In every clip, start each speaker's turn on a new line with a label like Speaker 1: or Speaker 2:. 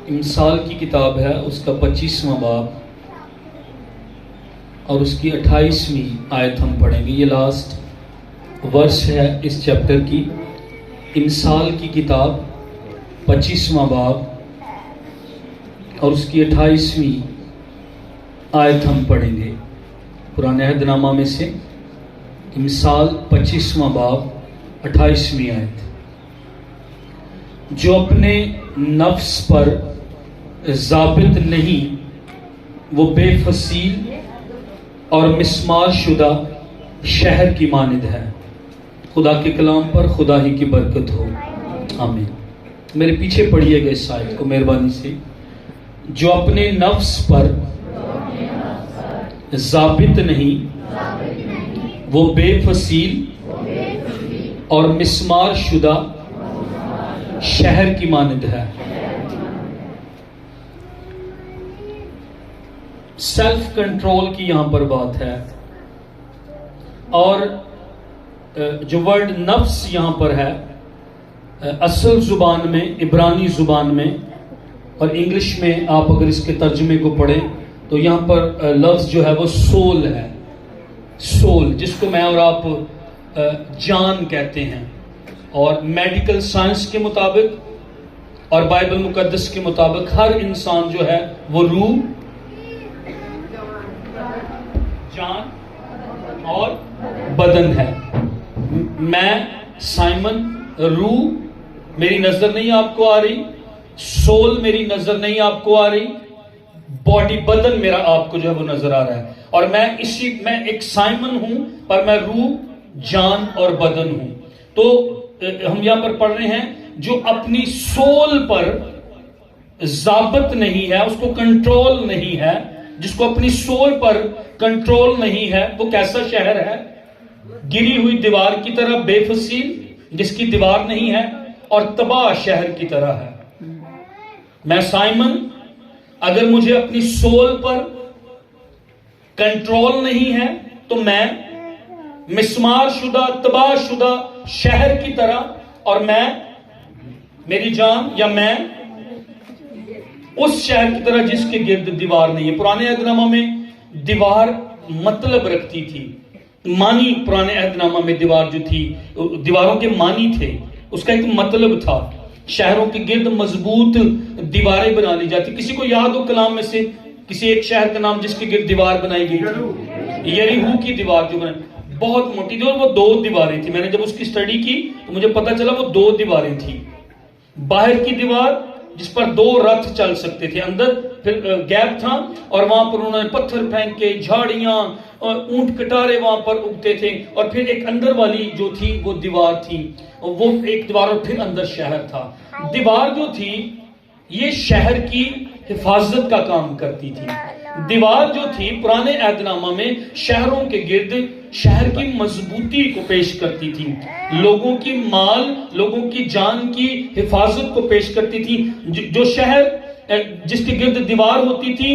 Speaker 1: امثال کی کتاب ہے، اس کا 25واں باب اور اس کی 28ویں آیت ہم پڑھیں گے۔ یہ لاسٹ ورس ہے اس چیپٹر کی۔ امثال کی کتاب 25واں باب اور اس کی 28ویں آیت ہم پڑھیں گے قرآن عہد نامہ میں سے۔ امثال 25واں باب 28ویں آیت۔ جو اپنے نفس پر ضابط نہیں وہ بے فصیل اور مسمار شدہ شہر کی مانند ہے۔ خدا کے کلام پر خدا ہی کی برکت ہو، آمین۔ میرے پیچھے پڑھیے گا اس آیت کو مہربانی سے۔ جو اپنے نفس پر ضابط نہیں وہ بے فصیل اور مسمار شدہ شہر کی مانند ہے۔ سیلف کنٹرول کی یہاں پر بات ہے، اور جو ورڈ نفس یہاں پر ہے اصل زبان میں، عبرانی زبان میں اور انگلش میں آپ اگر اس کے ترجمے کو پڑھیں تو یہاں پر لفظ جو ہے وہ سول ہے، سول، جس کو میں اور آپ جان کہتے ہیں۔ اور میڈیکل سائنس کے مطابق اور بائبل مقدس کے مطابق ہر انسان جو ہے وہ روح، جان اور بدن ہے۔ میں سائمن روح میری نظر نہیں آپ کو آ رہی، سول میری نظر نہیں آپ کو آ رہی، باڈی بدن میرا آپ کو جو ہے وہ نظر آ رہا ہے، اور میں ایک سائمن ہوں پر میں روح، جان اور بدن ہوں۔ تو ہم یہاں پر پڑھ رہے ہیں جو اپنی سول پر ضابط نہیں ہے، اس کو کنٹرول نہیں ہے، جس کو اپنی سول پر کنٹرول نہیں ہے، وہ کیسا شہر ہے؟ گری ہوئی دیوار کی طرح، بے فصیل جس کی دیوار نہیں ہے، اور تباہ شہر کی طرح ہے۔ میں سائمن، اگر مجھے اپنی سول پر کنٹرول نہیں ہے تو میں مسمار شدہ، تباہ شدہ شہر کی طرح، اور میری جان یا میں اس شہر کی طرح جس کے گرد دیوار نہیں ہے۔ پرانے عہد نامہ میں دیوار مطلب رکھتی تھی، معنی۔ پرانے عہد نامہ میں دیوار جو تھی، دیواروں کے معنی تھے، اس کا ایک مطلب تھا۔ شہروں کے گرد مضبوط دیواریں بنا لی جاتی۔ کسی کو یاد ہو کلام میں سے کسی ایک شہر کا نام جس کے گرد دیوار بنائی گئی تھی؟ یریحو کی دیوار جو بنائی، بہت موٹی تھی، اور وہ 2 دیواریں تھی۔ میں نے جب اس کی سٹڈی کی تو مجھے پتا چلا وہ 2 دیواریں تھیں۔ باہر کی دیوار جس پر 2 رتھ چل سکتے تھے، اندر پھر گیپ تھا، اور وہاں پر انہوں نے پتھر پھینکے، جھاڑیاں اور اونٹ کٹارے وہاں پر اگتے تھے، اور پھر ایک اندر والی جو تھی وہ دیوار تھی، وہ ایک دیوار، اور پھر اندر شہر تھا۔ دیوار جو تھی یہ شہر کی حفاظت کا کام کرتی تھی۔ دیوار جو تھی پرانے عہد نامہ میں شہروں کے گرد شہر کی مضبوطی کو پیش کرتی تھی، لوگوں کی مال، لوگوں کی جان کی حفاظت کو پیش کرتی تھی۔ جو شہر جس کے گرد دیوار ہوتی تھی،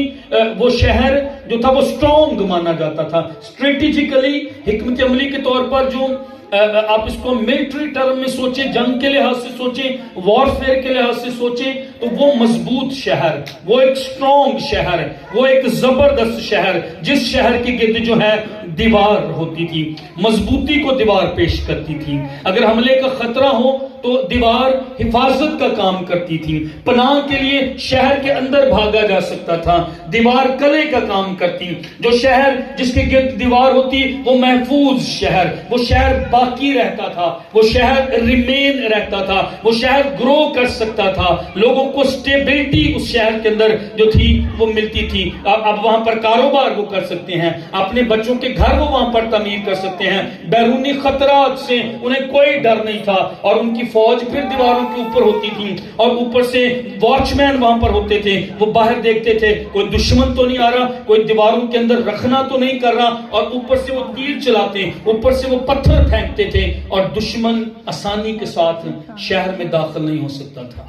Speaker 1: وہ شہر جو تھا وہ سٹرونگ مانا جاتا تھا۔ اسٹریٹجیکلی، حکمت عملی کے طور پر، جو آپ اس کو ملٹری ٹرم میں سوچیں، جنگ کے لحاظ سے سوچیں، وارفیئر کے لحاظ سے سوچیں، تو وہ مضبوط شہر، وہ ایک سٹرونگ شہر، وہ ایک زبردست شہر، جس شہر کے گرد جو ہے دیوار ہوتی تھی، مضبوطی کو دیوار پیش کرتی تھی۔ اگر حملے کا خطرہ ہو تو دیوار حفاظت کا کام کرتی تھی۔ پناہ کے لیے شہر کے اندر بھاگا جا سکتا تھا، دیوار قلعے کا کام کرتی۔ جو شہر جس کے گرد دیوار ہوتی وہ محفوظ شہر، وہ شہر باقی رہتا تھا، وہ شہر ریمین رہتا تھا، وہ شہر گرو کر سکتا تھا، لوگوں کو سٹیبلٹی اس شہر کے اندر جو تھی وہ ملتی تھی۔ اب وہاں پر کاروبار وہ کر سکتے ہیں، اپنے بچوں کے گھر وہ وہاں پر تعمیر کر سکتے ہیں، بیرونی خطرات سے انہیں کوئی ڈر نہیں تھا، اور ان کی فوج پھر دیواروں کے اوپر ہوتی تھی، اور اوپر سے واچ مین وہاں پر ہوتے تھے، وہ باہر دیکھتے تھے کوئی دشمن تو نہیں آ رہا، کوئی دیواروں کے اندر رکھنا تو نہیں کر رہا، اور اوپر سے وہ تیر چلاتے، اوپر سے وہ پتھر پھینکتے تھے، اور دشمن آسانی کے ساتھ شہر میں داخل نہیں ہو سکتا تھا۔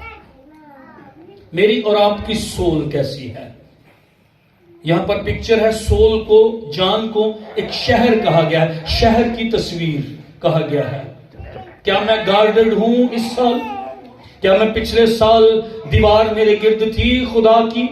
Speaker 1: میری اور آپ کی سول کیسی ہے؟ یہاں پر پکچر ہے، سول کو، جان کو ایک شہر کہا گیا ہے، شہر کی تصویر کہا گیا ہے۔ کیا میں گارڈڈ ہوں اس سال؟ کیا میں پچھلے سال دیوار میرے گرد تھی خدا کی؟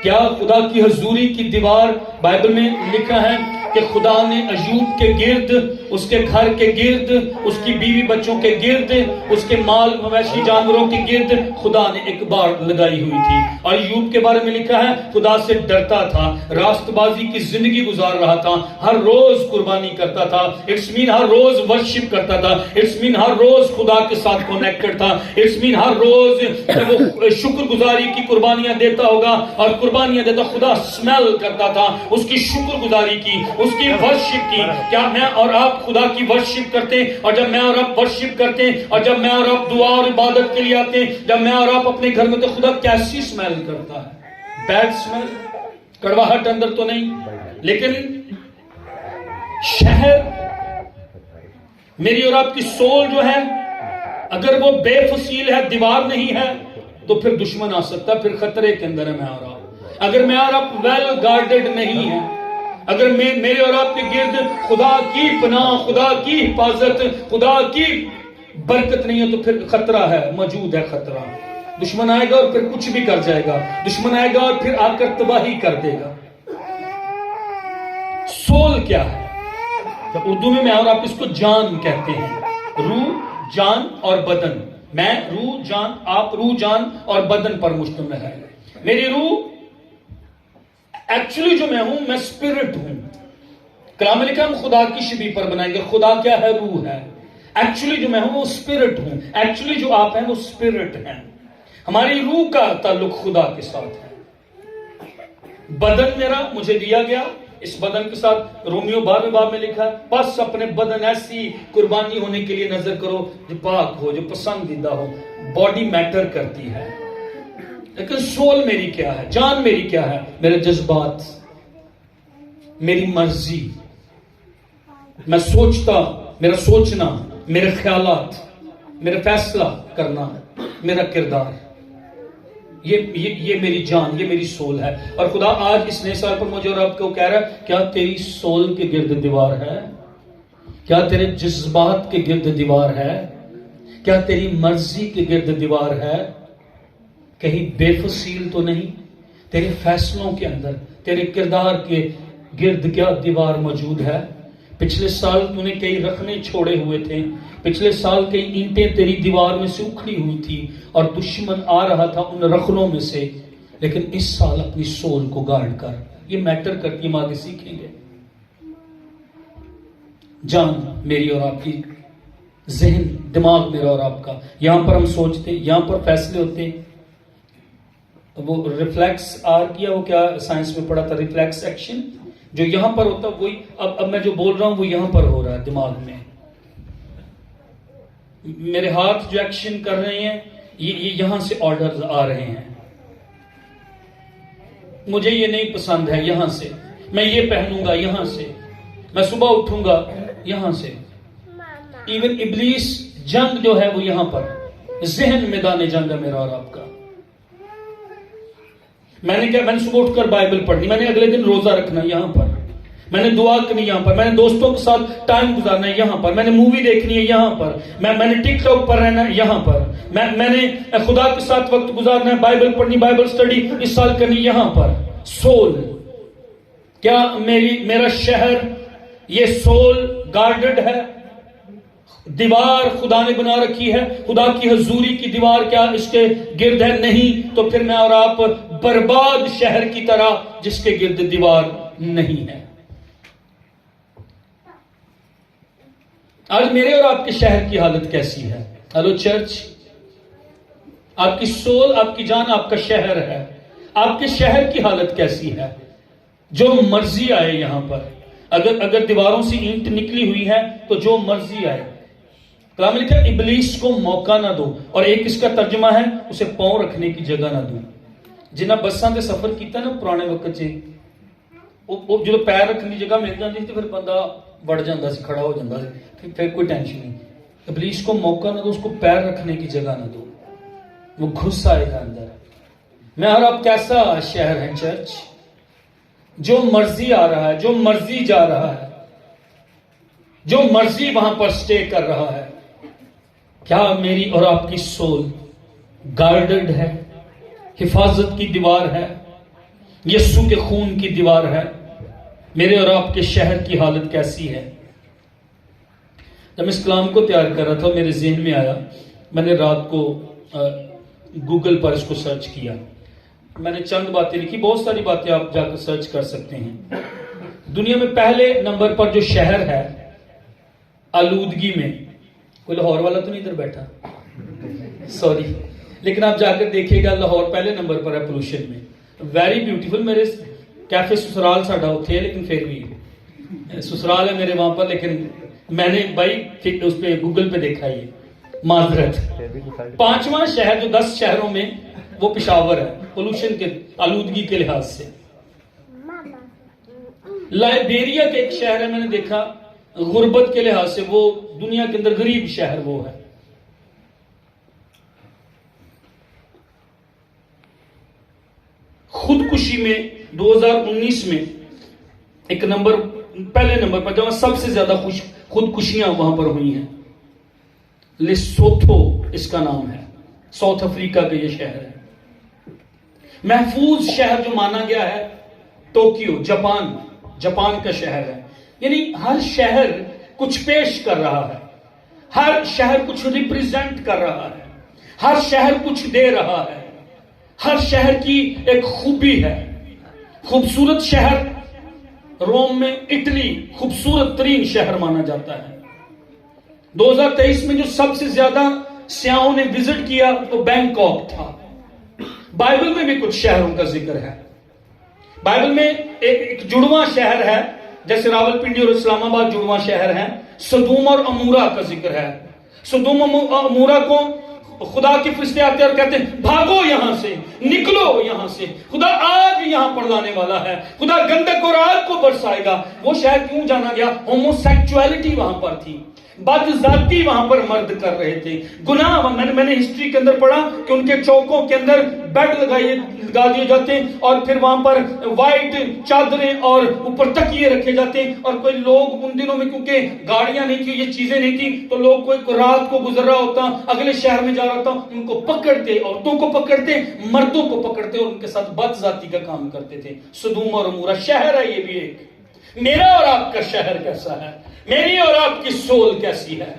Speaker 1: کیا خدا کی حضوری کی دیوار؟ بائبل میں لکھا ہے کہ خدا نے ایوب کے گرد، اس کے گھر کے گرد، اس کی بیوی بچوں کے گرد، اس کے مال مویشی جانوروں کے گرد خدا نے ایک بار لگائی ہوئی تھی. اور ایوب کے بارے میں لکھا ہے خدا سے ڈرتا تھا، راست بازی کی زندگی گزار رہا تھا، ہر روز قربانی کرتا تھا. It's main Hare rows worship کرتا تھا. اٹس مین ہر روز خدا کے ساتھ کنیکٹڈ تھا. اٹس مین ہر روز وہ شکر گزاری کی قربانیاں دیتا ہوگا، اور قربانیاں دیتا خدا سمیل کرتا تھا اس کی شکر گزاری کی، اس کی ورشپ کی. کیا میں اور آپ خدا کی ورشپ کرتے ہیں؟ اور جب میں اور آپ ورشپ کرتے ہیں، اور جب میں اور آپ دعا اور عبادت کے لیے آتے ہیں، جب میں اور آپ اپنے گھر میں، تو خدا کیسی سمیل کرتا ہے؟ بیڈ سمیل، کڑواہٹ اندر تو نہیں. لیکن شہر، میری اور آپ کی سول جو ہے، اگر وہ بے فصیل ہے، دیوار نہیں ہے، تو پھر دشمن آ سکتا ہے، پھر خطرے کے اندر ہے میں اور آپ. اگر میں اور آپ ویل گارڈڈ نہیں ہیں، اگر میرے اور آپ کے گرد خدا کی پناہ، خدا کی حفاظت، خدا کی برکت نہیں ہے، تو پھر خطرہ ہے، موجود ہے خطرہ. دشمن آئے گا اور پھر کچھ بھی کر جائے گا. دشمن آئے گا اور پھر آ کر تباہی کر دے گا. سول کیا ہے؟ اردو میں اور آپ اس کو جان کہتے ہیں. روح، جان اور بدن. میں روح، جان، آپ روح، جان اور بدن پر مشتمل ہے. میری روح، ایکچولی جو میں ہوں، میں اسپرٹ ہوں. کلام میں لکھا ہم خدا کی شبیہ پر بنائیں گے. خدا کیا ہے؟ روح ہے. ایکچولی جو میں ہوں وہ اسپرٹ ہوں. ایکچولی جو آپ ہیں وہ اسپرٹ ہیں. ہماری روح کا تعلق خدا کے ساتھ ہے. بدن میرا مجھے دیا گیا، اس بدن کے ساتھ رومیو 12 باب میں لکھا ہے بس اپنے بدن ایسی قربانی ہونے کے لیے نظر کرو جو پاک ہو، جو پسندیدہ ہو. باڈی میٹر کرتی ہے، لیکن سول میری کیا ہے؟ جان میری کیا ہے؟ میرے جذبات، میری مرضی، میں سوچتا، میرا سوچنا، میرے خیالات، میرا فیصلہ کرنا، میرا کردار، یہ میری جان، یہ میری سول ہے. اور خدا آج اس نئے سال پر مجھے اور آپ کو کہہ رہا ہے، کیا تیری سول کے گرد دیوار ہے؟ کیا تیرے جذبات کے گرد دیوار ہے؟ کیا تیری مرضی کے گرد دیوار ہے؟ کہیں بے فصیل تو نہیں؟ تیرے فیصلوں کے اندر، تیرے کردار کے گرد کیا دیوار موجود ہے؟ پچھلے سال تو نے کئی رکھنے چھوڑے ہوئے تھے، پچھلے سال کئی اینٹیں تیری دیوار میں سے اکھڑی ہوئی تھی اور دشمن آ رہا تھا ان رکھنوں میں سے. لیکن اس سال اپنی سول کو گارڈ کر. یہ میٹر کرتی، ہم آگے سیکھیں گے. جان میری اور آپ کی، ذہن، دماغ میرا اور آپ کا، یہاں پر ہم سوچتے، یہاں پر فیصلے ہوتے. وہ ریفلیکس آر کیا، وہ کیا سائنس میں پڑھا تھا، ریفلیکس ایکشن، جو یہاں پر ہوتا وہی اب میں جو بول رہا ہوں وہ یہاں پر ہو رہا ہے دماغ میں. میرے ہاتھ جو ایکشن کر رہے ہیں، یہ یہاں سے آرڈرز آ رہے ہیں. مجھے یہ نہیں پسند ہے، یہاں سے. میں یہ پہنوں گا، یہاں سے. میں صبح اٹھوں گا، یہاں سے. ایون ابلیس جنگ جو ہے وہ یہاں پر، ذہن میدان جنگ ہے میرا اور آپ کا. میں نے کیا، میں نے صبح اٹھ کر بائبل پڑھنی، میں نے اگلے دن روزہ رکھنا یہاں پر، میں نے دعا کرنی یہاں پر، میں نے دوستوں کے ساتھ ٹائم گزارنا ہے یہاں پر، میں نے مووی دیکھنی ہے یہاں پر، میں نے ٹک ٹاک پر رہنا ہے یہاں پر، میں نے خدا کے ساتھ وقت گزارنا ہے، بائبل پڑھنی، بائبل سٹڈی اس سال کرنی یہاں پر. سول کیا میرا شہر، یہ سول گارڈڈ ہے؟ دیوار خدا نے بنا رکھی ہے، خدا کی حضوری کی دیوار کیا اس کے گرد ہے؟ نہیں. تو پھر میں اور آپ برباد شہر کی طرح جس کے گرد دیوار نہیں ہے. آج میرے اور آپ کے شہر کی حالت کیسی ہے؟ ہیلو چرچ، آپ کی سول، آپ کی جان، آپ کا شہر ہے. آپ کے شہر کی حالت کیسی ہے؟ جو مرضی آئے یہاں پر، اگر دیواروں سے اینٹ نکلی ہوئی ہے تو جو مرضی آئے. کلام میں لکھا ہے ابلیس کو موقع نہ دو. اور ایک اس کا ترجمہ ہے اسے پاؤں رکھنے کی جگہ نہ دو. جنہیں بساں دے سفر کیتا نا پرانے وقت سے، وہ جو پیر رکھنے کی جگہ مل جاتی تو پھر بندہ بڑھ جاتا سی، کھڑا ہو جاتا سی، پھر کوئی ٹینشن نہیں. ابلیس کو موقع نہ دو، اس کو پیر رکھنے کی جگہ نہ دو، وہ گھس آئے گا اندر. میں اور آپ کیسا شہر ہے چرچ؟ جو مرضی آ رہا ہے، جو مرضی جا رہا ہے، جو مرضی وہاں پر سٹے کر رہا ہے. کیا میری اور آپ کی سول گارڈڈ ہے، حفاظت کی دیوار ہے، یسوع کے خون کی دیوار ہے. میرے اور آپ کے شہر کی حالت کیسی ہے؟ جب اس کلام کو تیار کر رہا تھا میرے ذہن میں آیا، میں نے رات کو گوگل پر اس کو سرچ کیا. میں نے چند باتیں لکھی، بہت ساری باتیں آپ جا کر سرچ کر سکتے ہیں. دنیا میں پہلے نمبر پر جو شہر ہے آلودگی میں، کوئی لاہور والا تو نہیں ادھر بیٹھا، سوری، لیکن آپ جا کر دیکھیے گا لاہور پہلے نمبر پر ہے پولوشن میں. Very beautiful. میرے کیفے سسرال ساڈا اتھے ہے، لیکن پھر بھی سسرال ہے میرے وہاں پر، لیکن میں نے بھائی اس پہ گوگل پہ دیکھا یہ معذرت. 5واں شہر جو 10 شہروں میں وہ پشاور ہے پولوشن کے آلودگی کے لحاظ سے. لائبیریا کے ایک شہر ہے، میں نے دیکھا غربت کے لحاظ سے وہ دنیا کے اندر غریب شہر وہ ہے. خودکشی میں 2019 میں ایک نمبر، پہلے نمبر پر جہاں سب سے زیادہ خودکشیاں وہاں پر ہوئی ہیں، لیسوتھو اس کا نام ہے، ساؤتھ افریقہ کا یہ شہر ہے. محفوظ شہر جو مانا گیا ہے ٹوکیو، جاپان کا شہر ہے. یعنی ہر شہر کچھ پیش کر رہا ہے، ہر شہر کچھ ریپریزنٹ کر رہا ہے، ہر شہر کچھ دے رہا ہے، ہر شہر کی ایک خوبی ہے. خوبصورت شہر روم میں اٹلی خوبصورت ترین شہر مانا جاتا ہے. 2023 میں جو سب سے زیادہ سیاحوں نے وزٹ کیا تو بینکاک تھا. بائبل میں بھی کچھ شہروں کا ذکر ہے. بائبل میں ایک جڑواں شہر ہے، جیسے راول پنڈی اور اسلام آباد جڑواں شہر ہیں. سدوم اور امورا کا ذکر ہے. سدوم اور امورا کو خدا کے فرشتے آتے اور کہتے ہیں بھاگو یہاں سے، نکلو یہاں سے، خدا آگ یہاں پر لانے والا ہے، خدا گندک اور آگ کو برسائے گا. وہ شہر کیوں جانا گیا؟ ہومو سیکچویلٹی وہاں پر تھی، بد ذاتی وہاں پر مرد کر رہے تھے. گناہ، میں نے ہسٹری کے اندر پڑھا کہ ان کے چوکوں کے اندر بیڈ لگا دیے جاتے ہیں اور پھر وہاں پر وائٹ چادریں اور اوپر تکیے رکھے جاتے ہیں. اور کوئی لوگ ان دنوں میں کیونکہ گاڑیاں نہیں تھی، یہ چیزیں نہیں تھی، تو لوگ کوئی رات کو گزر رہا ہوتا، اگلے شہر میں جا رہا ہوتا، ان کو پکڑتے، عورتوں کو پکڑتے، مردوں کو پکڑتے اور ان کے ساتھ بد ذاتی کا کام کرتے تھے. سدوم اور امورا شہر ہے یہ بھی ایک. میرا اور آپ کا شہر کیسا ہے؟ میری اور آپ کی سول کیسی ہے؟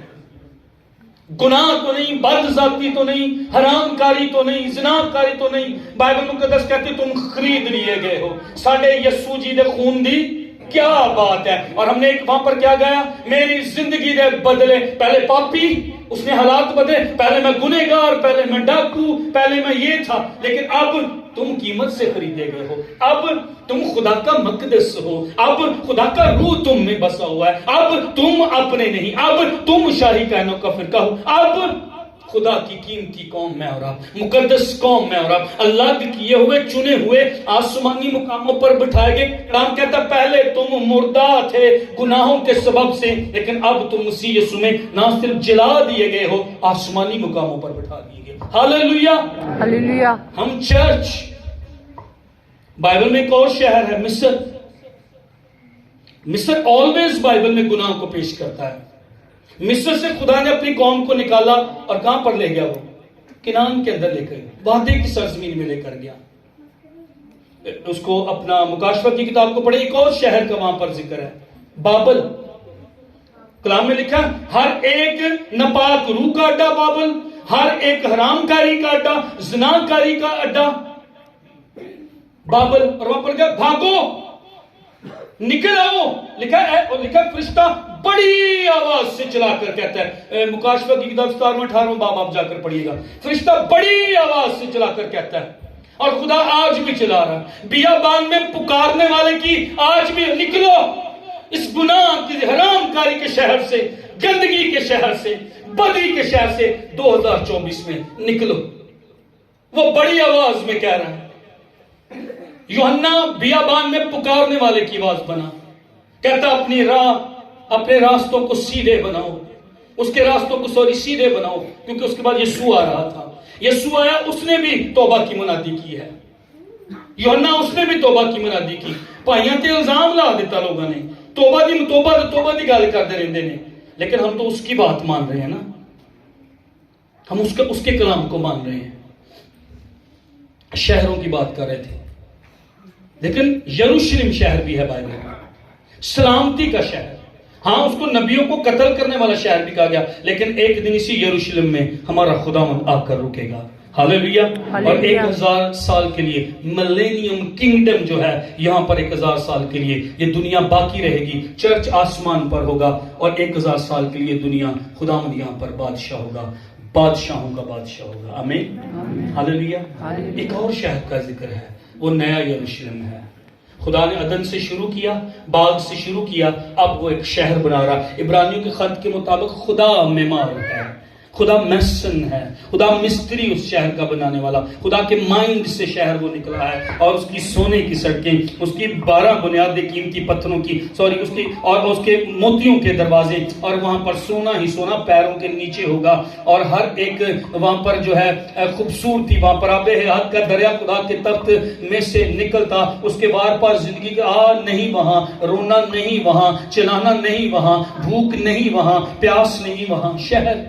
Speaker 1: گناہ تو نہیں، بد ذاتی تو نہیں، حرام کاری تو نہیں، زنا کاری تو نہیں. بائبل مقدس کہتی تم خرید لیے گئے ہو ساڈے یسوع جی دے خون دی. کیا بات ہے! اور ہم نے ایک وہاں پر کیا گایا؟ میری زندگی دے بدلے، پہلے پاپی، اس نے حالات بدلے، پہلے میں گنہگار، پہلے میں ڈاکو، پہلے میں یہ تھا، لیکن اب تم قیمت سے خریدے گئے ہو. اب تم خدا کا مقدس ہو، اب خدا کا روح تم میں بسا ہوا ہے. اب تم اپنے نہیں، اب تم شاہی کہنوں کا فرقہ ہو. اب خدا کی قیمتی قوم میں اور آپ، مقدس قوم میں اور آپ، الگ کیے ہوئے، چنے ہوئے، آسمانی مقاموں پر بٹھائے گئے. کلام کہتا پہلے تم مردہ تھے گناہوں کے سبب سے، لیکن اب تم مسیح یسوع میں نہ صرف جلا دیے گئے ہو، آسمانی مقاموں پر بٹھا دیے گئے. ہاللیلویہ،
Speaker 2: ہاللیلویہ.
Speaker 1: ہم چرچ. بائبل میں ایک اور شہر ہے مصر. مصر آلویز بائبل میں گناہ کو پیش کرتا ہے. مصر سے خدا نے اپنی قوم کو نکالا اور کہاں پر لے گیا؟ وہ کنعان کے اندر لے کر وعدے کی سرزمین میں لے کر گیا. اس کو اپنا مکاشفہ کی کتاب کو پڑھے، ایک اور شہر کا وہاں پر ذکر ہے، بابل. کلام میں لکھا ہر ایک ناپاک روح کا اڈا بابل، ہر ایک حرام کاری کا اڈا، زنا کاری کا اڈا بابل. اور وہاں پر کیا؟ بھاگو، نکل آؤ. لکھا فرشتہ بڑی آواز سے چلا کر کہتا ہے، مکاشفہ کی کتاب 17-18 باب آپ جا کر پڑھیے گا. فرشتہ بڑی آواز سے چلا کر کہتا ہے، اور خدا آج بھی چلا رہا ہے بیابان میں پکارنے والے کی. آج بھی نکلو اس گناہ کی حرام کاری کے شہر سے، گندگی کے شہر سے، بدی کے شہر سے 2024 میں نکلو. وہ بڑی آواز میں کہہ رہا ہے. یوحنا بیابان میں پکارنے والے کی آواز بنا، کہتا اپنے راستوں کو سیدھے بناؤ. اس کے راستوں کو سیدھے بناؤ، کیونکہ اس کے بعد یسوع آ رہا تھا. یسوع آیا، اس نے بھی توبہ کی منادی کی ہے. یوحنا اس نے بھی توبہ کی منادی کی. پائیاں تے الزام لا دیتا لوگوں نے، توبہ دی گل کرتے رہندے نے. لیکن ہم تو اس کی بات مان رہے ہیں نا، ہم اس کے کلام کو مان رہے ہیں. شہروں کی بات کر رہے تھے، لیکن یروشلم شہر بھی ہے بائبل میں، سلامتی کا شہر. ہاں اس کو نبیوں کو قتل کرنے والا شہر بھی کہا گیا، لیکن ایک دن اسی یروشلم میں ہمارا خداوند آ کر رکے گا. ہاللیلویہ. اور 1000 سال کے لیے ملینیم کنگڈم جو ہے یہاں پر 1000 سال کے لیے یہ دنیا باقی رہے گی. چرچ آسمان پر ہوگا اور 1000 سال کے لیے دنیا خداوند یہاں پر بادشاہ ہوگا، بادشاہوں کا بادشاہ ہوگا. آمین. ہاللیلویہ. ایک اور شہر کا ذکر ہے، وہ نیا یروشلم ہے. خدا نے عدن سے شروع کیا، باغ سے شروع کیا، اب وہ ایک شہر بنا رہا. عبرانیوں کے خط کے مطابق خدا معمار ہے، خدا میسن ہے، خدا مستری اس شہر کا بنانے والا. خدا کے مائنڈ سے شہر وہ نکلا ہے، اور اس کی سونے کی سڑکیں، اس کی 12 بنیادیں قیمتی پتھروں کی، اس کی اور اس کے موتیوں کے دروازے، اور وہاں پر سونا ہی سونا پیروں کے نیچے ہوگا. اور ہر ایک وہاں پر جو ہے خوبصورتی، وہاں پر آب حیات کا دریا خدا کے تخت میں سے نکلتا. اس کے بار پار زندگی کا نہیں وہاں، رونا نہیں وہاں، چلانا نہیں وہاں، بھوک نہیں وہاں، پیاس نہیں وہاں. شہر.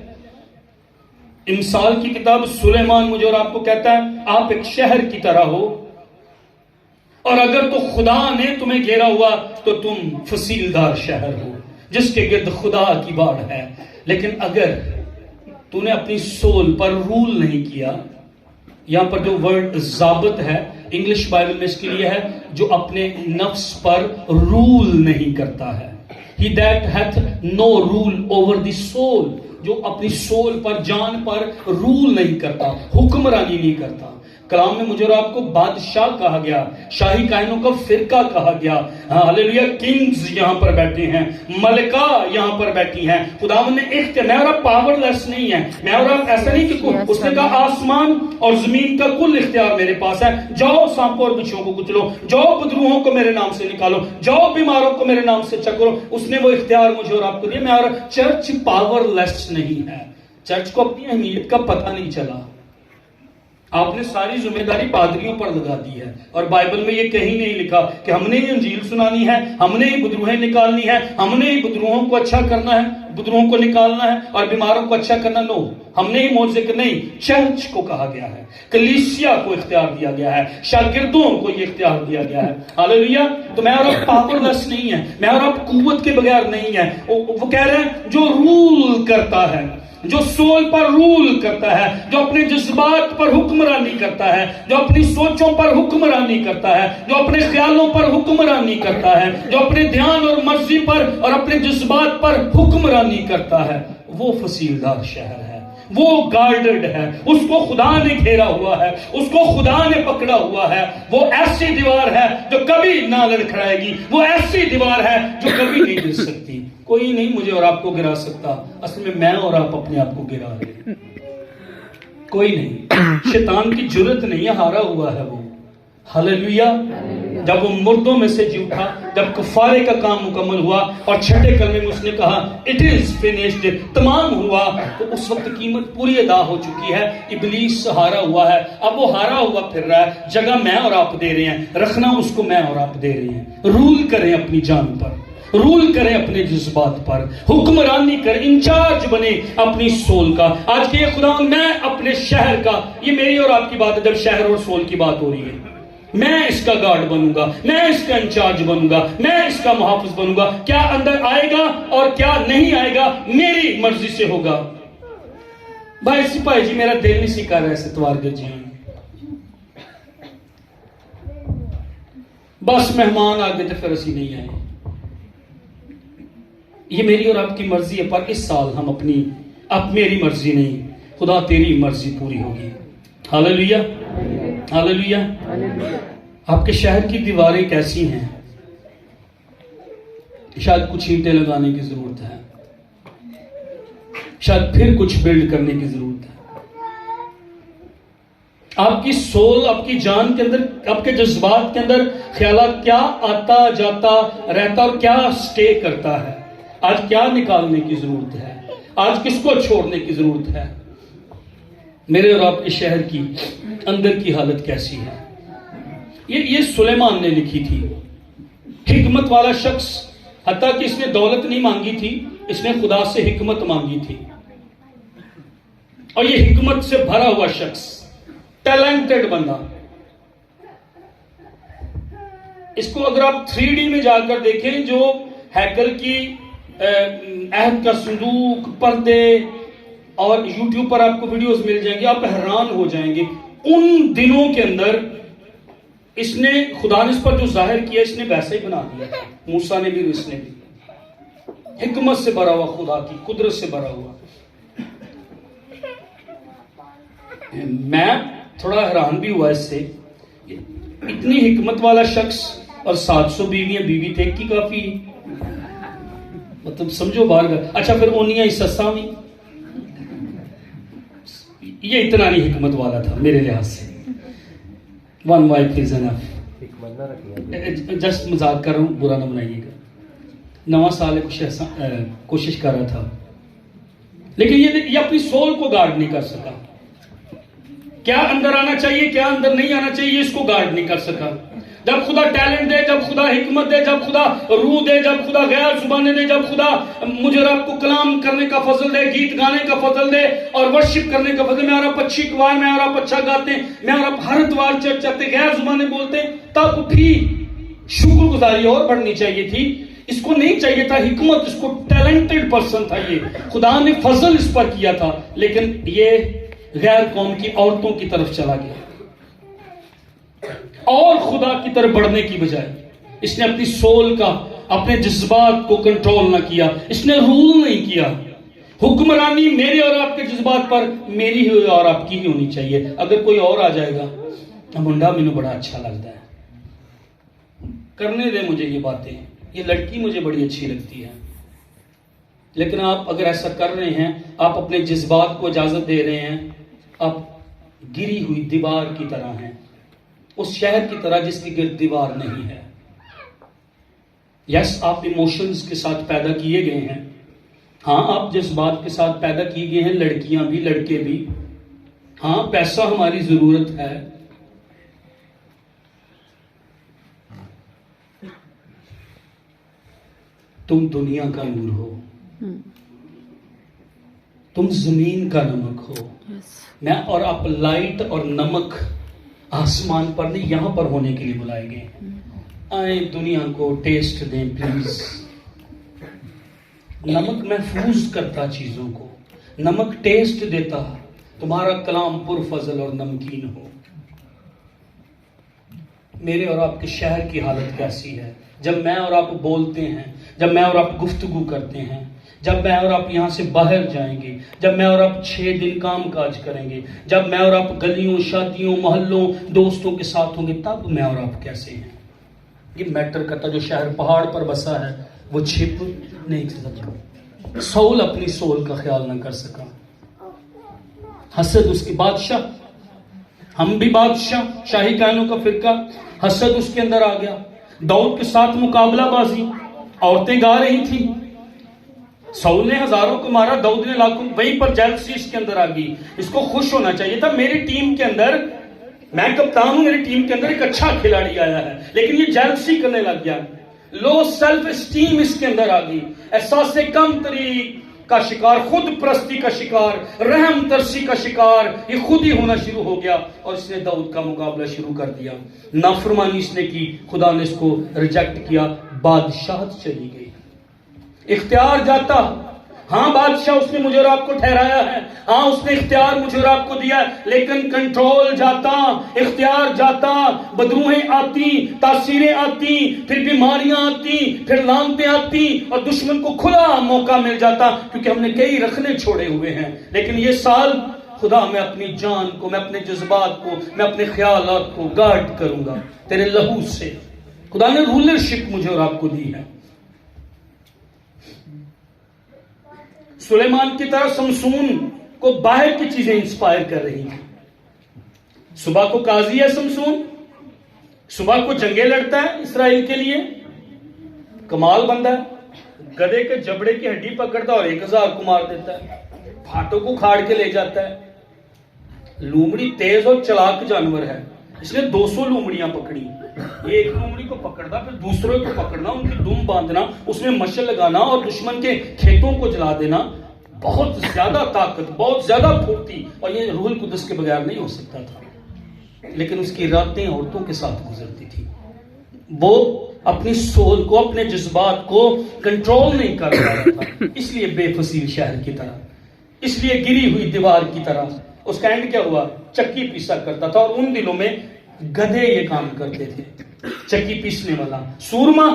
Speaker 1: امثال کی کتاب سلیمان مجھے اور آپ کو کہتا ہے آپ ایک شہر کی طرح ہو، اور اگر تو خدا نے تمہیں گھیرا ہوا تو تم فصیلدار شہر ہو جس کے گرد خدا کی باڑ ہے. لیکن اگر تو نے اپنی سول پر رول نہیں کیا، یہاں پر جو ورڈ ضابط ہے انگلش بائبل میں اس کے لیے ہے جو اپنے نفس پر رول نہیں کرتا ہے. He that hath no rule over the soul، جو اپنی سول پر، جان پر رول نہیں کرتا، حکمرانی نہیں کرتا. کلام میں مجھے اور آپ کو بادشاہ کہا گیا، شاہی کائنوں کا فرقہ کہا گیا. ہاللیلویہ. کنگز یہاں پر بیٹھے ہیں، ملکہ یہاں پر بیٹھی ہیں. خداوند نے میں اور آپ پاور لیس نہیں ہے، میں اور آپ ایسا نہیں کہ اس نے کہا آسمان اور زمین کا کل اختیار میرے پاس ہے، جاؤ سانپوں اور بچھوؤں کو کچلو، جاؤ بدروہوں کو میرے نام سے نکالو، جاؤ بیماروں کو میرے نام سے چکرو. اس نے وہ اختیار مجھے اور آپ کو دیا. میں اور چرچ پاور لیس نہیں ہے. چرچ کو اپنی اہمیت کا پتہ نہیں چلا. آپ نے ساری ذمہ داری پادریوں پر لگا دی ہے، اور بائبل میں یہ کہیں نہیں لکھا کہ ہم نے ہی انجیل سنانی ہے، ہم نے ہی بدروہیں نکالنی ہے، ہم نے ہی بدروہوں کو اچھا کرنا ہے، بدروہوں کو نکالنا ہے اور بیماروں کو اچھا کرنا. نو، ہم نے ہی معجزے کے نہیں، چرچ کو کہا گیا ہے، کلیسیا کو اختیار دیا گیا ہے، شاگردوں کو یہ اختیار دیا گیا ہے. ہاللیلویہ. تو میں اور آپ پاور لیس نہیں ہے، میں اور آپ قوت کے بغیر نہیں ہے. وہ کہہ رہے ہیں جو رول کرتا ہے، جو سول پر رول کرتا ہے، جو اپنے جذبات پر حکمرانی کرتا ہے، جو اپنی سوچوں پر حکمرانی کرتا ہے، جو اپنے خیالوں پر حکمرانی کرتا ہے، جو اپنے دھیان اور مرضی پر اور اپنے جذبات پر حکمرانی کرتا ہے، وہ فصیلدار شہر ہے، وہ گارڈڈ ہے، اس کو خدا نے گھیرا ہوا ہے، اس کو خدا نے پکڑا ہوا ہے. وہ ایسی دیوار ہے جو کبھی نہ لڑکھڑائے گی، وہ ایسی دیوار ہے جو کبھی نہیں گر سکتی. کوئی نہیں مجھے اور آپ کو گرا سکتا. اصل میں اور آپ اپنے آپ کو گرا رہے ہیں. کوئی نہیں. شیطان کی جرت نہیں ہے، ہارا ہوا ہے وہ. ہاللیلویہ. جب وہ مردوں میں سے جی اٹھا، جب کفارے کا کام مکمل ہوا اور چھٹے کلمے میں اس نے کہا اٹ از فنشڈ، تمام ہوا، تو اس وقت قیمت پوری ادا ہو چکی ہے. ابلیس ہارا ہوا ہے، اب وہ ہارا ہوا پھر رہا ہے. جگہ میں اور آپ دے رہے ہیں، رکھنا اس کو میں اور آپ دے رہے ہیں. رول کریں اپنی جان پر، رول کریں اپنے جذبات پر، حکمرانی کریں، انچارج بنے اپنی سول کا. آج کے یہ خدا میں اپنے شہر کا، یہ میری اور آپ کی بات ہے. جب شہر اور سول کی بات ہو رہی ہے، میں اس کا گارڈ بنوں گا، میں اس کا انچارج بنوں گا، میں اس کا محافظ بنوں گا. کیا اندر آئے گا اور کیا نہیں آئے گا میری مرضی سے ہوگا. بھائی سپاہی جی میرا دل نہیں سکھا رہا ہے ستوار گجی، بس مہمان آ گئے تو پھر اسی نہیں آئے. یہ میری اور آپ کی مرضی ہے، پر اس سال ہم اب میری مرضی نہیں، خدا تیری مرضی پوری ہوگی. ہاللیلویہ. ہاللیلویہ. آپ کے شہر کی دیواریں کیسی ہیں؟ شاید کچھ اینٹیں لگانے کی ضرورت ہے، شاید پھر کچھ بلڈ کرنے کی ضرورت ہے. آپ کی سول، آپ کی جان کے اندر، آپ کے جذبات کے اندر خیالات کیا آتا جاتا رہتا اور کیا سٹے کرتا ہے. آج کیا نکالنے کی ضرورت ہے، آج کس کو چھوڑنے کی ضرورت ہے. میرے اور آپ کے شہر کی اندر کی حالت کیسی ہے. یہ سلیمان نے لکھی تھی. حکمت والا شخص، حتیٰ کہ اس نے دولت نہیں مانگی تھی، اس نے خدا سے حکمت مانگی تھی. اور یہ حکمت سے بھرا ہوا شخص، ٹیلنٹڈ بندہ، اس کو اگر آپ 3D میں جا کر دیکھیں، جو ہیکل کی عہد کا صندوق، پردے، اور یوٹیوب پر آپ کو ویڈیوز مل جائیں گے، آپ حیران ہو جائیں گے. ان دنوں کے اندر اس نے خدا نے اس پر جو ظاہر کیا، اس نے ویسے ہی بنا دیا. موسیٰ نے بھی، اس نے بھی حکمت سے بھرا ہوا، خدا کی قدرت سے بھرا ہوا. میں تھوڑا حیران بھی ہوا اس سے، اتنی حکمت والا شخص اور 700 بیویاں، بیوی تھے کی کافی، مطلب سمجھو باہر کا. اچھا پھر اونیاں سسا بھی، یہ اتنا نہیں حکمت والا تھا میرے لحاظ سے. One wife is enough. Just مذاق کر رہا ہوں، برا نہ بنائیے گا. نواں سال کچھ ایسا کوشش کر رہا تھا، لیکن یہ اپنی سول کو گارڈ نہیں کر سکا. کیا اندر آنا چاہیے، کیا اندر نہیں آنا چاہیے، اس کو گارڈ نہیں کر سکا. جب خدا ٹیلنٹ دے، جب خدا حکمت دے، جب خدا روح دے، جب خدا غیر زبانیں دے، جب خدا مجھے اور آپ کو کلام کرنے کا فضل دے، گیت گانے کا فضل دے اور ورشپ کرنے کا فضل. میں اور آپ اچھی قوال، میں اور آپ اچھا گاتے ہیں، میں اور آپ ہر اتوار چرچ چاہتے، غیر زبانیں بولتے ہیں، تب بھی شکر گزاری اور بڑھنی چاہیے تھی. اس کو نہیں چاہیے تھا حکمت، اس کو ٹیلنٹڈ پرسن تھا، یہ خدا نے فضل اس پر کیا تھا، لیکن یہ غیر قوم کی عورتوں کی طرف چلا گیا. اور خدا کی طرف بڑھنے کی بجائے اس نے اپنی سول کا، اپنے جذبات کو کنٹرول نہ کیا، اس نے رول نہیں کیا. حکمرانی میرے اور آپ کے جذبات پر میری ہی اور آپ کی ہی ہونی چاہیے. اگر کوئی اور آ جائے گا، منڈا مینو بڑا اچھا لگتا ہے، کرنے دے مجھے یہ باتیں، یہ لڑکی مجھے بڑی اچھی لگتی ہے. لیکن آپ اگر ایسا کر رہے ہیں، آپ اپنے جذبات کو اجازت دے رہے ہیں، آپ گری ہوئی دیوار کی طرح ہیں، اس شہر کی طرح جس کی گرد دیوار نہیں ہے. یس، آپ ایموشنز کے ساتھ پیدا کیے گئے ہیں، ہاں آپ جذبات کے ساتھ پیدا کیے گئے ہیں، لڑکیاں بھی لڑکے بھی، ہاں پیسہ ہماری ضرورت ہے. تم دنیا کا نور ہو، تم زمین کا نمک ہو. میں اور آپ لائٹ اور نمک آسمان پر نہیں، یہاں پر ہونے کے لیے بلائے گئے. آئیں دنیا کو ٹیسٹ دیں پلیز. نمک محفوظ کرتا چیزوں کو، نمک ٹیسٹ دیتا. تمہارا کلام پر فضل اور نمکین ہو. میرے اور آپ کے شہر کی حالت کیسی ہے جب میں اور آپ بولتے ہیں، جب میں اور آپ گفتگو کرتے ہیں، جب میں اور آپ یہاں سے باہر جائیں گے، جب میں اور آپ 6 دن کام کاج کریں گے، جب میں اور آپ گلیوں، شادیوں، محلوں، دوستوں کے ساتھ ہوں گے، تب میں اور آپ کیسے ہیں. یہ میٹر کرتا. جو شہر پہاڑ پر بسا ہے وہ چھپ نہیں سکتا. سول اپنی سول کا خیال نہ کر سکا. حسد اس کی بادشاہ، ہم بھی بادشاہ، شاہی کائنوں کا فرقہ، حسد اس کے اندر آ گیا. داؤد کے ساتھ مقابلہ بازی، عورتیں گا رہی تھی. سول نے ہزاروں کو مارا، داؤد نے لاکھوں. وہیں پر جیلسی اس کے اندر آ گئی. اس کو خوش ہونا چاہیے تھا، میری ٹیم کے اندر، میں کپتان ہوں، میری ٹیم کے اندر ایک اچھا کھلاڑی آیا ہے، لیکن یہ جیلسی کرنے لگ گیا. لو سیلف اسٹیم اس کے اندر آ گئی، احساس کم تری کا شکار، خود پرستی کا شکار، رحم ترسی کا شکار، یہ خود ہی ہونا شروع ہو گیا. اور اس نے داؤد کا مقابلہ شروع کر دیا. نافرمانی اس نے کی، خدا نے اس کو ریجیکٹ کیا. بادشاہت چلی گئی. اختیار جاتا، ہاں بادشاہ اس نے مجھے اور آپ کو ٹھہرایا ہے، ہاں اس نے اختیار مجھے اور آپ کو دیا ہے، لیکن کنٹرول جاتا، اختیار جاتا، بدروہیں آتی، تاثیریں آتی، پھر بیماریاں آتی، پھر لعنتیں آتی، اور دشمن کو کھلا موقع مل جاتا، کیونکہ ہم نے کئی رکھنے چھوڑے ہوئے ہیں. لیکن یہ سال خدا، میں اپنی جان کو، میں اپنے جذبات کو، میں اپنے خیالات کو گارڈ کروں گا تیرے لہو سے. خدا نے رولرشپ مجھے اور آپ کو دی ہے. سلیمان کی طرح سمسون کو باہر کی چیزیں انسپائر کر رہی ہیں. صبح کو قاضی ہے سمسون، صبح کو جنگیں لڑتا ہے اسرائیل کے لیے، کمال بندہ ہے. گدھے کے جبڑے کی ہڈی پکڑتا اور 1000 کو مار دیتا ہے، پھاٹوں کو کھاڑ کے لے جاتا ہے. لومڑی تیز اور چلاک جانور ہے، اس نے 200 لومڑیاں پکڑی. ایک لومڑی کو پکڑنا، پھر دوسرے کو پکڑنا، ان کی دم باندھنا، اس میں مشل لگانا اور دشمن کے کھیتوں کو جلا دینا. بہت زیادہ طاقت، بہت زیادہ پھرتی، اور یہ روح القدس کے بغیر نہیں ہو سکتا تھا. لیکن اس کی راتیں عورتوں کے ساتھ گزرتی تھی. وہ اپنی سول کو, اپنے جذبات کو کنٹرول نہیں کر پا رہا تھا, اس لیے بے فصیل شہر کی طرح, اس لیے گری ہوئی دیوار کی طرح. اس کا اینڈ کیا ہوا؟ چکی پیسا کرتا تھا, اور ان دنوں میں گدھے یہ کام کرتے تھے, چکی پیسنے والا. سورما,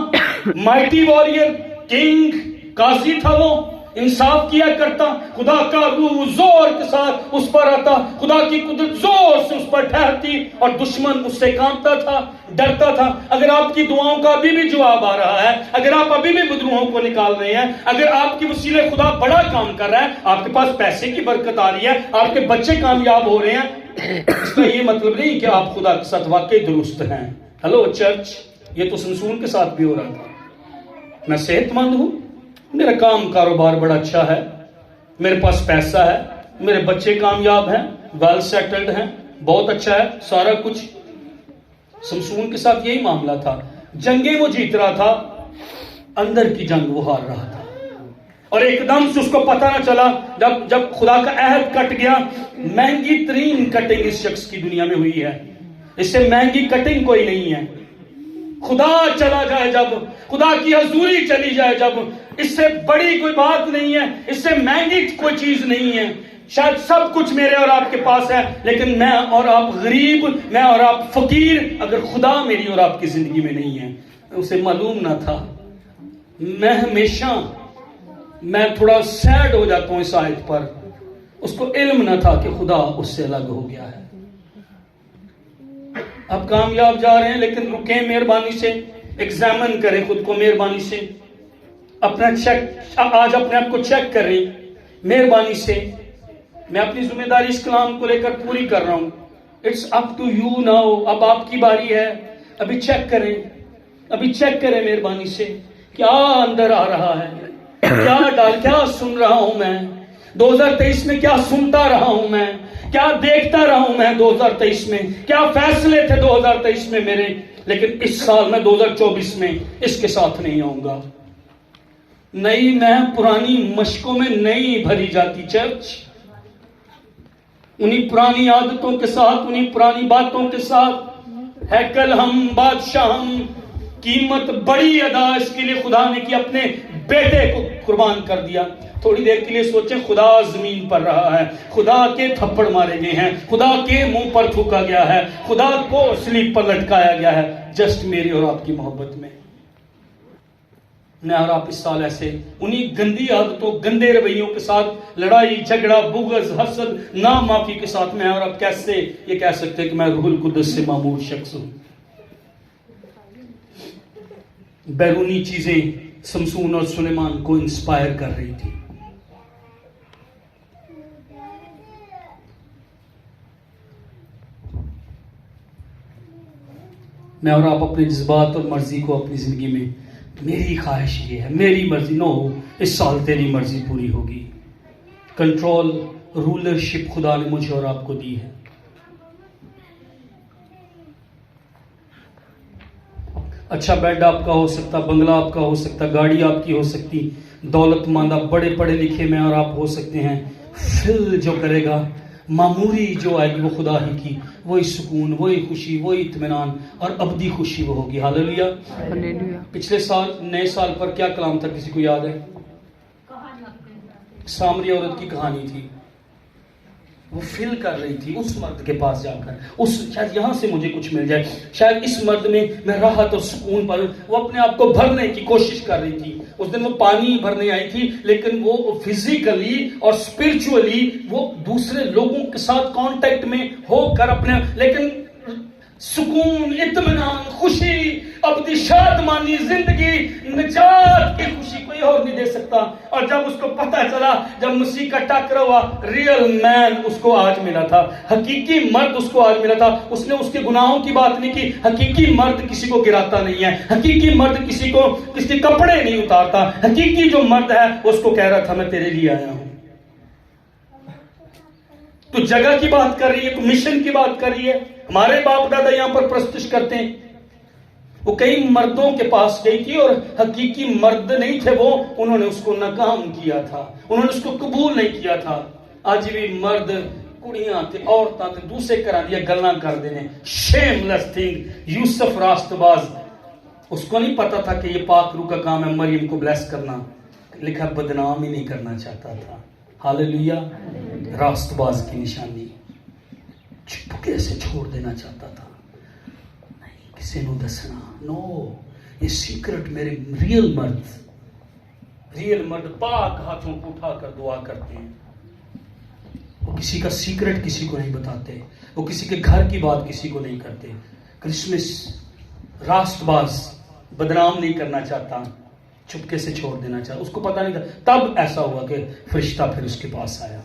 Speaker 1: مائٹی واریر, کنگ, قاضی تھا وہ, انصاف کیا کرتا, خدا کا روح زور کے ساتھ اس پر آتا, خدا کی قدرت زور سے اس پر ٹھہرتی, اور دشمن اس سے کانپتا تھا, ڈرتا تھا. اگر آپ کی دعاؤں کا ابھی بھی جواب آ رہا ہے, اگر آپ ابھی بھی بدروہوں کو نکال رہے ہیں, اگر آپ کی وسیلے خدا بڑا کام کر رہا ہے, آپ کے پاس پیسے کی برکت آ رہی ہے, آپ کے بچے کامیاب ہو رہے ہیں, اس کا یہ مطلب نہیں کہ آپ خدا کے ساتھ واقعی درست ہیں. ہلو چرچ, یہ تو سمسون کے ساتھ بھی ہو رہا تھا. میں صحت مند ہوں, میرا کام کاروبار بڑا اچھا ہے, میرے پاس پیسہ ہے, میرے بچے کامیاب ہیں, ویل سیٹلڈ ہیں, بہت اچھا ہے سارا کچھ. سمسون کے ساتھ یہی معاملہ تھا. جنگیں وہ جیت رہا تھا, اندر کی جنگ وہ ہار رہا تھا, اور ایک دم سے اس کو پتہ نہ چلا, جب خدا کا عہد کٹ گیا. مہنگی ترین کٹنگ اس شخص کی دنیا میں ہوئی ہے, اس سے مہنگی کٹنگ کوئی نہیں ہے. خدا چلا جائے جب, خدا کی حضوری چلی جائے جب, اس سے بڑی کوئی بات نہیں ہے, اس سے مہنگی کوئی چیز نہیں ہے. شاید سب کچھ میرے اور آپ کے پاس ہے, لیکن میں اور آپ غریب, میں اور آپ فقیر, اگر خدا میری اور آپ کی زندگی میں نہیں ہے. اسے معلوم نہ تھا. میں ہمیشہ تھوڑا سیڈ ہو جاتا ہوں اس آیت پر. اس کو علم نہ تھا کہ خدا اس سے الگ ہو گیا ہے. آپ کامیاب جا رہے ہیں, لیکن رکیں, مہربانی سے ایگزامن کریں خود کو, مہربانی سے اپنا چیک, آج اپنے آپ کو چیک کریں مہربانی سے. میں اپنی ذمہ داری اس کلام کو لے کر پوری کر رہا ہوں. It's up to you now. اب آپ کی باری ہے. ابھی چیک کریں, ابھی چیک کریں مہربانی سے, کیا اندر آ رہا ہے, کیا سن رہا ہوں میں 2023 میں, کیا سنتا رہا ہوں میں, کیا دیکھتا رہا ہوں میں 2023 میں, کیا فیصلے تھے 2023 میں میرے, لیکن اس سال میں 2024 میں اس کے ساتھ نہیں آؤں گا. نئی میں پرانی مشقوں میں نہیں بھری جاتی چرچ. انہی پرانی عادتوں کے ساتھ, انہی پرانی باتوں کے ساتھ, ہیکل ہم, بادشاہ ہم, قیمت بڑی ادا اس کے لیے خدا نے کی, اپنے بیٹے کو قربان کر دیا. تھوڑی دیر کے لیے سوچیں, خدا زمین پر رہا ہے, خدا کے تھپڑ مارے گئے ہیں, خدا کے منہ پر تھوکا گیا ہے, خدا کو سلیب پر لٹکایا گیا ہے, جسٹ میری اور آپ کی محبت میں. میں اور آپ اس سال ایسے انہی گندی عادتوں, گندے رویوں کے ساتھ, لڑائی جھگڑا, بغض, حسد, نامعافی کے ساتھ میں اور آپ کیسے یہ کہہ سکتے ہیں کہ میں روح القدس سے معمور شخص ہوں. بیرونی چیزیں سمسون اور سلیمان کو انسپائر کر رہی تھی. میں اور آپ اپنے جذبات اور مرضی کو اپنی زندگی میں, میری خواہش یہ ہے, میری مرضی, نو, اس سال تیری مرضی پوری ہوگی. کنٹرول, رولرشپ خدا نے مجھے اور آپ کو دی ہے. اچھا بیڈ آپ کا ہو سکتا, بنگلہ آپ کا ہو سکتا, گاڑی آپ کی ہو سکتی, دولت مند, آپ بڑے پڑھے لکھے میں اور آپ ہو سکتے ہیں. فل جو کرے گا, معمولی جو آئے گی وہ خدا ہی کی, وہی سکون, وہی خوشی, وہی اطمینان اور ابدی خوشی وہ ہوگی. ہاللیلویا. پچھلے سال نئے سال پر کیا کلام تھا, کسی کو یاد ہے؟ سامری عورت کی کہانی تھی. وہ فیل کر رہی تھی اس مرد کے پاس جا کر, شاید یہاں سے مجھے کچھ مل جائے, شاید اس مرد میں راحت اور سکون پاؤں. وہ اپنے آپ کو بھرنے کی کوشش کر رہی تھی. اس دن وہ پانی بھرنے آئی تھی, لیکن وہ فزیکلی اور اسپرچولی وہ دوسرے لوگوں کے ساتھ کانٹیکٹ میں ہو کر اپنے, لیکن سکون, اطمینان, خوشی, ابدی شادمانی زندگی, نجات کی خوشی کوئی اور نہیں دے سکتا. اور جب اس کو پتہ چلا, جب مسیح کا ٹکرا ہوا, ریئل مین اس کو آج ملا تھا, حقیقی مرد اس کو آج ملا تھا. اس نے اس کے گناہوں کی بات نہیں کی. حقیقی مرد کسی کو گراتا نہیں ہے, حقیقی مرد کسی کے کپڑے نہیں اتارتا. حقیقی جو مرد ہے اس کو کہہ رہا تھا میں تیرے لیے آیا ہوں. تو جگہ کی بات کر رہی ہے, تو مشن کی بات کر رہی ہے. ہمارے باپ دادا یہاں پر پرستش کرتے ہیں. وہ کئی مردوں کے پاس گئی تھی اور حقیقی مرد نہیں تھے وہ, انہوں نے اس کو ناکام کیا تھا, انہوں نے اس کو قبول نہیں کیا تھا. آج بھی مرد, کڑیاں تھے, عورتاں تھے, دوسرے کرا دیا, گلاں کر دینے. شیم لیس تھنگ. یوسف راست باز اس کو نہیں پتا تھا کہ یہ پاک روح کا کام ہے مریم کو بلیس کرنا، لکھا بدنام ہی نہیں کرنا چاہتا تھا. ہاللیلویا. راست باز کی نشانی، چپکے سے چھوڑ دینا چاہتا تھا، نہیں کسی نو دسنا. نو، یہ سیکرٹ میرے ریئل مرد پاک ہاتھوں کو اٹھا کر دعا کرتے ہیں. وہ کسی کا سیکرٹ کسی کو نہیں بتاتے، وہ کسی کے گھر کی بات کسی کو نہیں کرتے. کرسمس راست باز بدنام نہیں کرنا چاہتا، چپکے سے چھوڑ دینا چاہتا. اس کو پتا نہیں تھا. تب ایسا ہوا کہ فرشتہ پھر اس کے پاس آیا.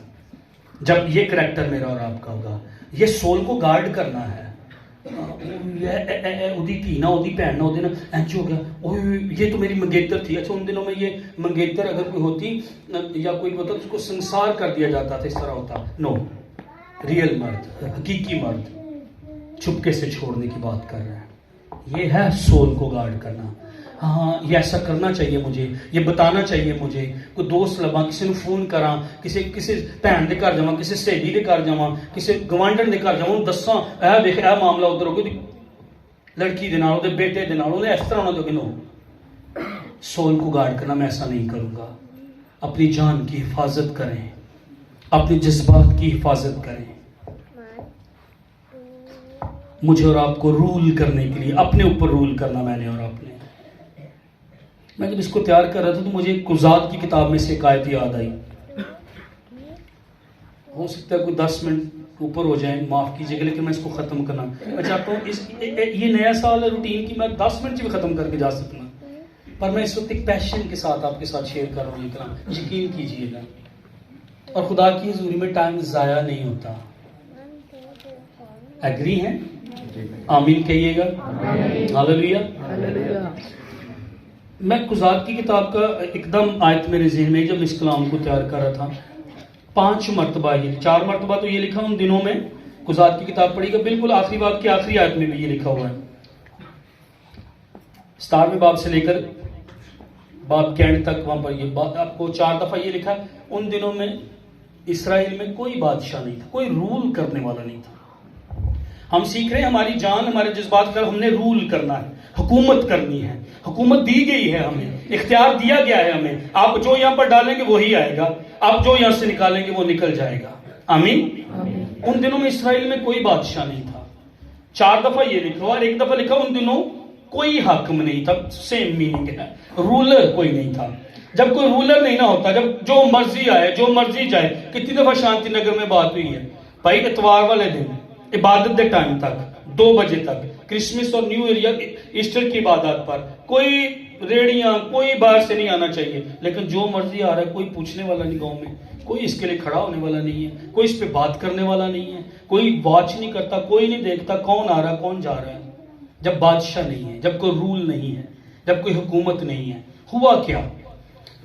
Speaker 1: جب یہ کریکٹر میرا اور آپ کا ہوگا، یہ سول کو گارڈ کرنا ہے. اودی تھی نا، اودی بہن نہ، اودی نا اینچ ہو گیا، یہ تو میری منگیتر تھی. اچھا ان دنوں میں یہ منگیتر اگر کوئی ہوتی یا کوئی ہوتا تو اس کو سنسار کر دیا جاتا تھا، اس طرح ہوتا. نو، ریئل مرد، حقیقی مرد چپکے سے چھوڑنے کی بات کر رہا ہے. یہ ہے سول کو گارڈ کرنا. ہاں یہ ایسا کرنا چاہیے مجھے، یہ بتانا چاہیے مجھے. کوئی دوست لبا، کسی نے فون کراں، کسی بھن دے گھر جاواں، کسی سہیلی دے گھر جاواں، کسی گوانڈن دے گھر جاواں، دساں اے دیکھ اے معاملہ ادھر ہو گیا لڑکی دے نال، دے بیٹے دے نال، انہیں اس طرح ہونا. نو، سول کو گارڈ کرنا میں ایسا نہیں کروں گا. اپنی جان کی حفاظت کریں، اپنے جذبات کی حفاظت کریں. مجھے اور آپ کو رول کرنے کے لیے، اپنے اوپر رول کرنا میں نے اور آپ نے. میں جب اس کو تیار کر رہا تھا تو مجھے قضات کی کتاب میں سے ایک آیت یاد آئی. ہو سکتا ہے کوئی 10 منٹ اوپر ہو جائیں، معاف کیجیے گا، لیکن میں اس کو ختم کرنا میں چاہتا ہوں. یہ نیا سال ہے روٹین کی، میں 10 منٹ بھی ختم کر کے جا سکتا ہوں، پر میں اس وقت ایک پیشن کے ساتھ آپ کے ساتھ شیئر کر رہا ہوں. یہ کلام یقین کیجیے گا، اور خدا کی حضوری میں ٹائم ضائع نہیں ہوتا. ایگری ہیں؟ آمین کہیے گا. ہاللیلویا. میں قضات کی کتاب کا ایک دم آیت میرے ذہن میں جب اس کلام کو تیار کر رہا تھا، 5 مرتبہ یہ 4 مرتبہ تو یہ لکھا ان دنوں میں قضات کی کتاب پڑھی گا. بالکل آخری بات کی آخری آیت میں بھی یہ لکھا ہوا ہے. 17ویں باب سے لے کر باب کے اینڈ تک وہاں پر یہ بات آپ کو 4 دفعہ یہ لکھا. ان دنوں میں اسرائیل میں کوئی بادشاہ نہیں تھا، کوئی رول کرنے والا نہیں تھا. ہم سیکھ رہے ہیں ہماری جان ہمارے جذبات کا، ہم نے رول کرنا ہے، حکومت کرنی ہے. حکومت دی گئی ہے ہمیں، اختیار دیا گیا ہے ہمیں. آپ جو یہاں پر ڈالیں گے وہی آئے گا، آپ جو یہاں سے نکالیں گے وہ نکل جائے گا. آمین. ان دنوں میں اسرائیل میں کوئی بادشاہ نہیں تھا. 4 دفعہ یہ لکھا اور 1 دفعہ لکھا ان دنوں کوئی حاکم نہیں تھا. سیم میننگ ہے، رولر کوئی نہیں تھا. جب کوئی رولر نہیں نہ ہوتا، جب جو مرضی آئے جو مرضی جائے. کتنی دفعہ شانتی نگر میں بات ہوئی ہے بھائی، اتوار والے دن عبادت دے ٹائم تک 2 بجے تک کرسمس اور نیو ایئر یا ایسٹر کی عبادت پر کوئی ریڑیاں کوئی باہر سے نہیں آنا چاہیے. لیکن جو مرضی آ رہا ہے، کوئی پوچھنے والا نہیں گاؤں میں، کوئی اس کے لیے کھڑا ہونے والا نہیں ہے، کوئی اس پہ بات کرنے والا نہیں ہے، کوئی واچ نہیں کرتا، کوئی نہیں دیکھتا کون آ رہا ہے کون جا رہا ہے. جب بادشاہ نہیں ہے، جب کوئی رول نہیں ہے، جب کوئی حکومت نہیں ہے. ہوا کیا؟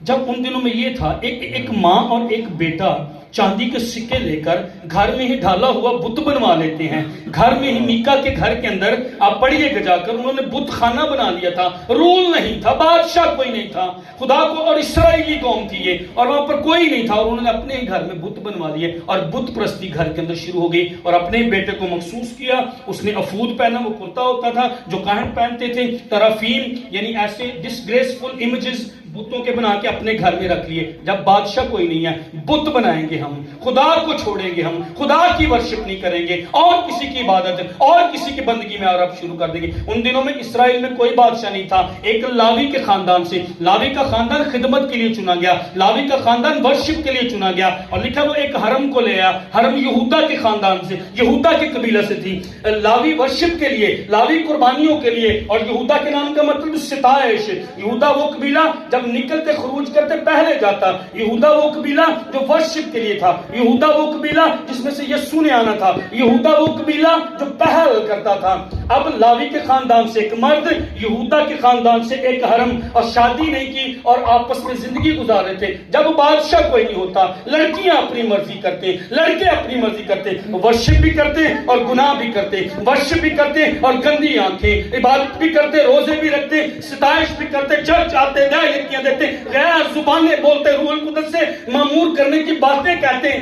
Speaker 1: جب ان دنوں میں یہ تھا، ایک ماں اور ایک بیٹا چاندی کے سکے لے کر گھر میں ہی ڈھالا ہوا بت بنوا لیتے ہیں. گھر میں ہی میکا کے گھر کے اندر آپ پڑھیے گا جا کر، انہوں نے بت خانہ بنا لیا تھا. رول نہیں تھا، بادشاہ کوئی نہیں تھا. خدا کو اور اسرائیلی قوم تھی یہ، اور وہاں پر کوئی نہیں تھا، اور انہوں نے اپنے گھر میں بت بنوا لیے اور بت پرستی گھر کے اندر شروع ہو گئی. اور اپنے بیٹے کو مخصوص کیا، اس نے افود پہنا، وہ کرتا ہوتا تھا جو کاہن پہنتے تھے. طرافیم یعنی ایسے ڈسگریسفل امیجز بتوں کے بنا کے اپنے گھر میں رکھ لیے. جب بادشاہ کوئی نہیں ہے، بت بنائیں گے ہم، خدا کو چھوڑیں گے ہم، خدا کی ورشپ نہیں کریں گے، اور کسی کی عبادت اور کسی کی بندگی میں اور اب شروع کر دیں گے. ان دنوں میں اسرائیل میں کوئی بادشاہ نہیں تھا. ایک لاوی کے خاندان سے، لاوی کا خاندان خدمت کے لیے چنا گیا، لاوی کا خاندان ورشپ کے لیے چنا گیا. اور لکھا وہ ایک حرم کو لے آیا. حرم یہودا کے خاندان سے، یہودا کے قبیلہ سے تھی. لاوی ورشپ کے لیے، لاوی قربانیوں کے لیے. اور یہودا کے نام کا مطلب ستائش. یہودا وہ قبیلہ جب نکلتے خروج کرتے پہلے جاتا. یہودا وہ قبیلہ جو ورشپ کے لیے تھا. یہودا وہ قبیلہ جس میں سے یسوع نے آنا تھا. یہودا وہ قبیلہ جو پہل کرتا تھا. اب لاوی کے خاندان سے ایک مرد، یہودا کے خاندان سے ایک حرم، اور شادی نہیں کی اور آپس میں زندگی گزار رہے تھے. جب بادشاہ کوئی نہیں ہوتا، لڑکیاں اپنی مرضی کرتے، لڑکے اپنی مرضی کرتے، ورشپ بھی کرتے اور گناہ بھی کرتے، ورشپ بھی کرتے اور گندی آنکھیں، عبادت بھی کرتے، روزے بھی رکھتے، ستائش بھی کرتے، چرچ آتے، دعائیتیاں دیتے، غیر زبانیں بولتے، روح القدس سے معمور کرنے کی باتیں کہتے.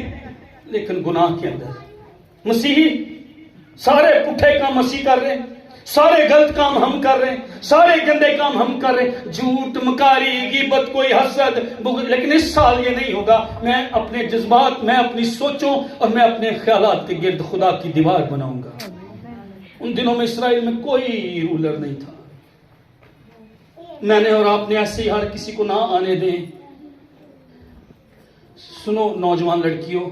Speaker 1: لیکن گناہ کے اندر مسیحی سارے پٹھے کام مسیح کر رہے ہیں، سارے غلط کام ہم کر رہے ہیں، سارے گندے کام ہم کر رہے ہیں، جھوٹ، مکاری، غیبت، کوئی حسد، بغض. لیکن اس سال یہ نہیں ہوگا. میں اپنے جذبات، میں اپنی سوچوں اور میں اپنے خیالات کے گرد خدا کی دیوار بناؤں گا. ان دنوں میں اسرائیل میں کوئی رولر نہیں تھا. میں نے اور آپ نے ایسے ہی ہر کسی کو نہ آنے دیں. سنو نوجوان لڑکیوں،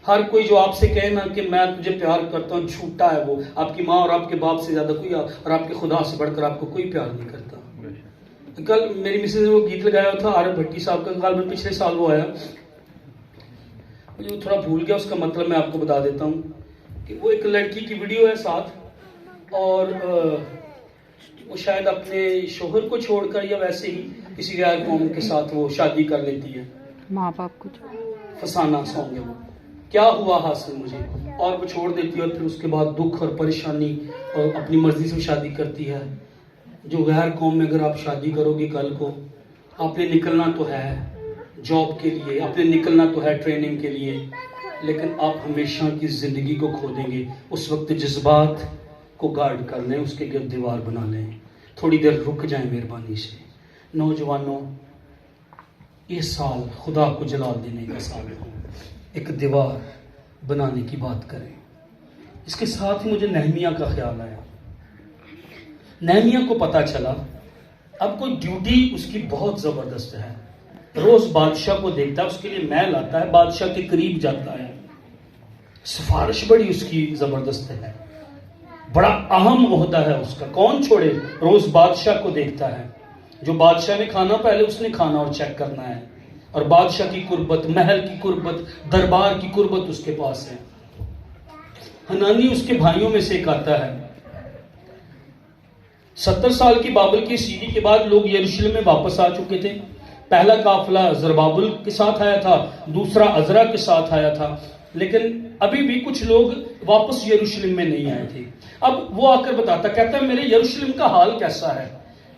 Speaker 1: ہر کوئی جو آپ سے کہے نا کہ میں تجھے پیار کرتا ہوں، جھوٹا ہے. وہ آپ کی ماں اور آپ کے باپ سے زیادہ کوئی، اور آپ کے خدا سے بڑھ کر آپ کو کوئی پیار نہیں کرتا. کل میری مسز نے وہ گیت لگایا تھا عارف بھٹی صاحب کا، غالباً پچھلے سال وہ آیا، مجھے تھوڑا بھول گیا اس کا مطلب، میں آپ کو بتا دیتا ہوں کہ وہ ایک لڑکی کی ویڈیو ہے ساتھ، اور وہ شاید اپنے شوہر کو چھوڑ کر یا ویسے ہی کسی غیر قوم کے ساتھ وہ شادی کر لیتی ہے.
Speaker 2: ماں باپ کو
Speaker 1: فسانہ سانگ ہے وہ. کیا ہوا حاصل مجھے، اور وہ چھوڑ دیتی ہے، اور پھر اس کے بعد دکھ اور پریشانی، اور اپنی مرضی سے شادی کرتی ہے. جو غیر قوم میں اگر آپ شادی کرو گی کل کو، آپ نے نکلنا تو ہے جاب کے لیے، آپ نے نکلنا تو ہے ٹریننگ کے لیے، لیکن آپ ہمیشہ کی زندگی کو کھو دیں گے. اس وقت جذبات کو گارڈ کر لیں، اس کے گرد دیوار بنا لیں. تھوڑی دیر رک جائیں مہربانی سے. نوجوانوں، یہ سال خدا کو جلال دینے کا سال ہے. ایک دیوار بنانے کی بات کریں. اس کے ساتھ ہی مجھے نہمیہ کا خیال آیا. نہمیہ کو پتا چلا اب کوئی ڈیوٹی اس کی بہت زبردست ہے. روز بادشاہ کو دیکھتا ہے، اس کے لیے میل آتا ہے، بادشاہ کے قریب جاتا ہے. سفارش بڑی اس کی زبردست ہے، بڑا اہم عہدہ ہے اس کا. کون چھوڑے؟ روز بادشاہ کو دیکھتا ہے. جو بادشاہ نے کھانا، پہلے اس نے کھانا اور چیک کرنا ہے. اور بادشاہ کی قربت، محل کی قربت، دربار کی قربت اس کے پاس ہے. حنانی اس کے بھائیوں میں سے ایک آتا ہے. 70 سال کی بابل کی سیڑھی کے بعد لوگ یروشلم میں واپس آ چکے تھے. پہلا قافلہ زربابل کے ساتھ آیا تھا، دوسرا عزرا کے ساتھ آیا تھا، لیکن ابھی بھی کچھ لوگ واپس یروشلم میں نہیں آئے تھے. اب وہ آ کر بتاتا، کہتا ہے میرے یروشلم کا حال کیسا ہے،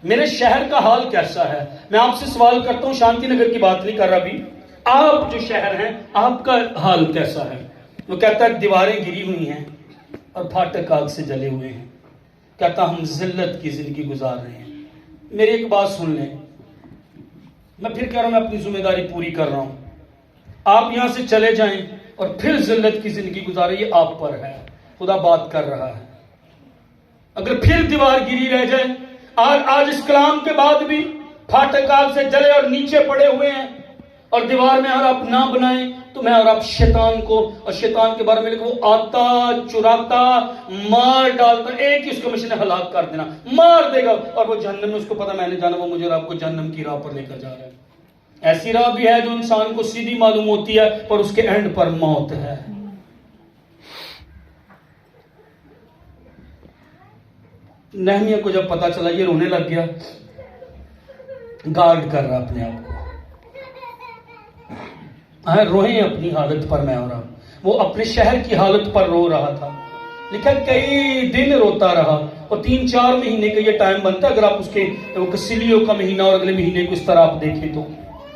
Speaker 1: میرے شہر کا حال کیسا ہے. میں آپ سے سوال کرتا ہوں، شانتی نگر کی بات نہیں کر رہا ابھی، آپ جو شہر ہیں آپ کا حال کیسا ہے؟ وہ کہتا ہے دیواریں گری ہوئی ہیں اور پھاٹک آگ سے جلے ہوئے ہیں. کہتا ہم ذلت کی زندگی گزار رہے ہیں. میری ایک بات سن لیں، میں پھر کہہ رہا ہوں، میں اپنی ذمہ داری پوری کر رہا ہوں. آپ یہاں سے چلے جائیں اور پھر ذلت کی زندگی گزاریں، یہ آپ پر ہے. خدا بات کر رہا ہے. اگر پھر دیوار گری رہ جائے، آج اس کلام کے بعد بھی پھاٹک آگ سے جلے اور نیچے پڑے ہوئے ہیں اور دیوار میں اور آپ نہ بنائیں، تو میں اور آپ شیطان کو، اور شیطان کے بارے میں لکھا، وہ آتا، چراتا، مار ڈالتا، ایک ہی اس کو مشن ہلاک کر دینا، مار دے گا، اور وہ جہنم میں، اس کو پتا میں نے جانا، وہ مجھے اور آپ کو جہنم کی راہ پر لے کر جا رہا ہے. ایسی راہ بھی ہے جو انسان کو سیدھی معلوم ہوتی ہے پر اس کے اینڈ پر موت ہے. نہمیہ کو جب پتا چلا، یہ رونے لگ گیا، گارڈ کر رہا اپنے آپ کو. روئیں اپنی حالت پر میں اور آپ. وہ اپنے شہر کی حالت پر رو رہا تھا. لکھا کئی دن روتا رہا، اور 3-4 مہینے کا یہ ٹائم بنتا ہے اگر آپ اس کے کسلیوں کا مہینہ اور اگلے مہینے کو اس طرح آپ دیکھیں تو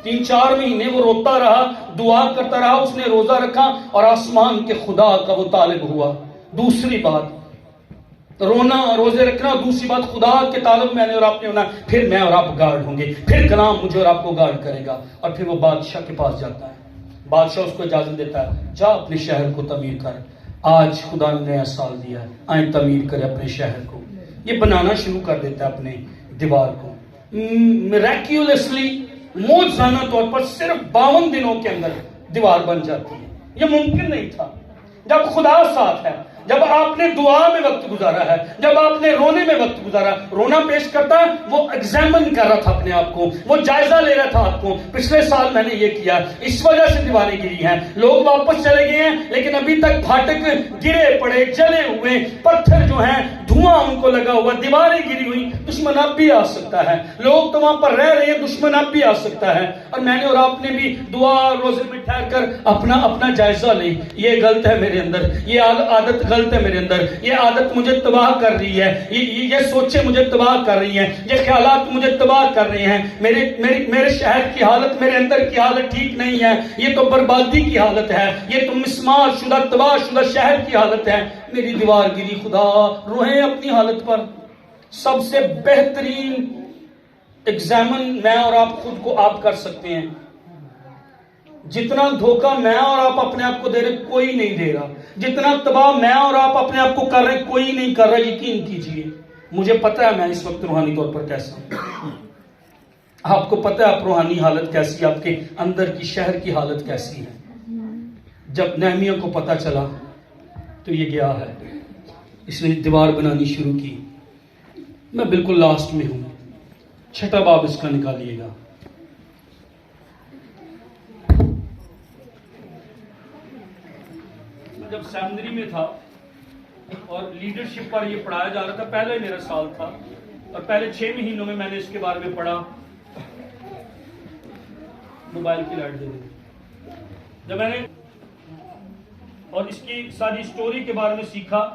Speaker 1: 3-4 مہینے وہ روتا رہا، دعا کرتا رہا، اس نے روزہ رکھا اور آسمان کے خدا کا وہ طالب ہوا. دوسری بات رونا، روزے رکھنا، اور دوسری بات خدا کے طالب میں نے اور آپ نے ہونا. پھر میں اور آپ گارڈ ہوں گے، پھر کلام مجھے اور آپ کو گارڈ کرے گا. اور پھر وہ بادشاہ کے پاس جاتا ہے. بادشاہ اس کو اجازت دیتا ہے، جا اپنے شہر کو تعمیر کر. آج خدا نے نیا سال دیا ہے، آئیں تعمیر کرے اپنے شہر کو. یہ بنانا شروع کر دیتا ہے اپنے دیوار کو. میریکیولسلی، معجزانہ طور پر صرف 52 دنوں کے اندر دیوار بن جاتی ہے. یہ ممکن نہیں تھا. جب خدا ساتھ ہے، جب آپ نے دعا میں وقت گزارا ہے، جب آپ نے رونے میں وقت گزارا. رونا پیش کرتا ہے، وہ ایگزامن کر رہا تھا اپنے آپ کو، وہ جائزہ لے رہا تھا آپ کو. پچھلے سال میں نے یہ کیا، اس وجہ سے دیواریں گری ہیں، لوگ واپس چلے گئے ہیں، لیکن ابھی تک پھاٹک گرے پڑے، جلے ہوئے، پتھر جو ہیں دھواں ان کو لگا ہوا، دیواریں گری ہوئی. دشمن اب بھی آ سکتا ہے، لوگ تو وہاں پر رہ رہے ہیں، دشمن اب بھی آ سکتا ہے. اور میں نے اور آپ نے بھی دعا اور روزے میں ٹھہر کر اپنا جائزہ لیں. یہ غلط ہے میرے اندر، یہ عادت غلط ہے میرے اندر، یہ عادت مجھے تباہ کر رہی ہے، یہ سوچیں مجھے تباہ کر رہی ہیں، یہ خیالات مجھے تباہ کر رہے ہیں. میرے شہر کی حالت، میرے اندر کی حالت ٹھیک نہیں ہے. یہ تو بربادی کی حالت ہے، یہ تو مسمار شدہ، تباہ شدہ شہر کی حالت ہے. میری دیوار گری. خدا روئیں اپنی حالت پر. سب سے بہترین ایگزامن میں اور آپ خود کو آپ کر سکتے ہیں. جتنا دھوکہ میں اور آپ اپنے آپ کو دے رہے کوئی نہیں دے رہا. جتنا تباہ میں اور آپ اپنے آپ کو کر رہے کوئی نہیں کر رہا. یقین کیجئے مجھے پتہ ہے میں اس وقت روحانی طور پر کیسا ہوں. آپ کو پتہ ہے آپ روحانی حالت کیسی ہے, آپ کے اندر کی شہر کی حالت کیسی ہے. جب نہمیہ کو پتہ چلا تو یہ گیا ہے, اس نے دیوار بنانی شروع کی. میں بالکل لاسٹ میں ہوں, 6 باب اس کا نکالیے گا. میں جب سیمنری میں تھا اور لیڈرشپ پر یہ پڑھایا جا رہا تھا, پہلے میرا سال تھا اور پہلے 6 مہینوں میں نے اس کے بارے میں پڑھا. موبائل کی لائٹ دے دی. جب میں نے اور اس کی ساری سٹوری کے بارے میں سیکھا,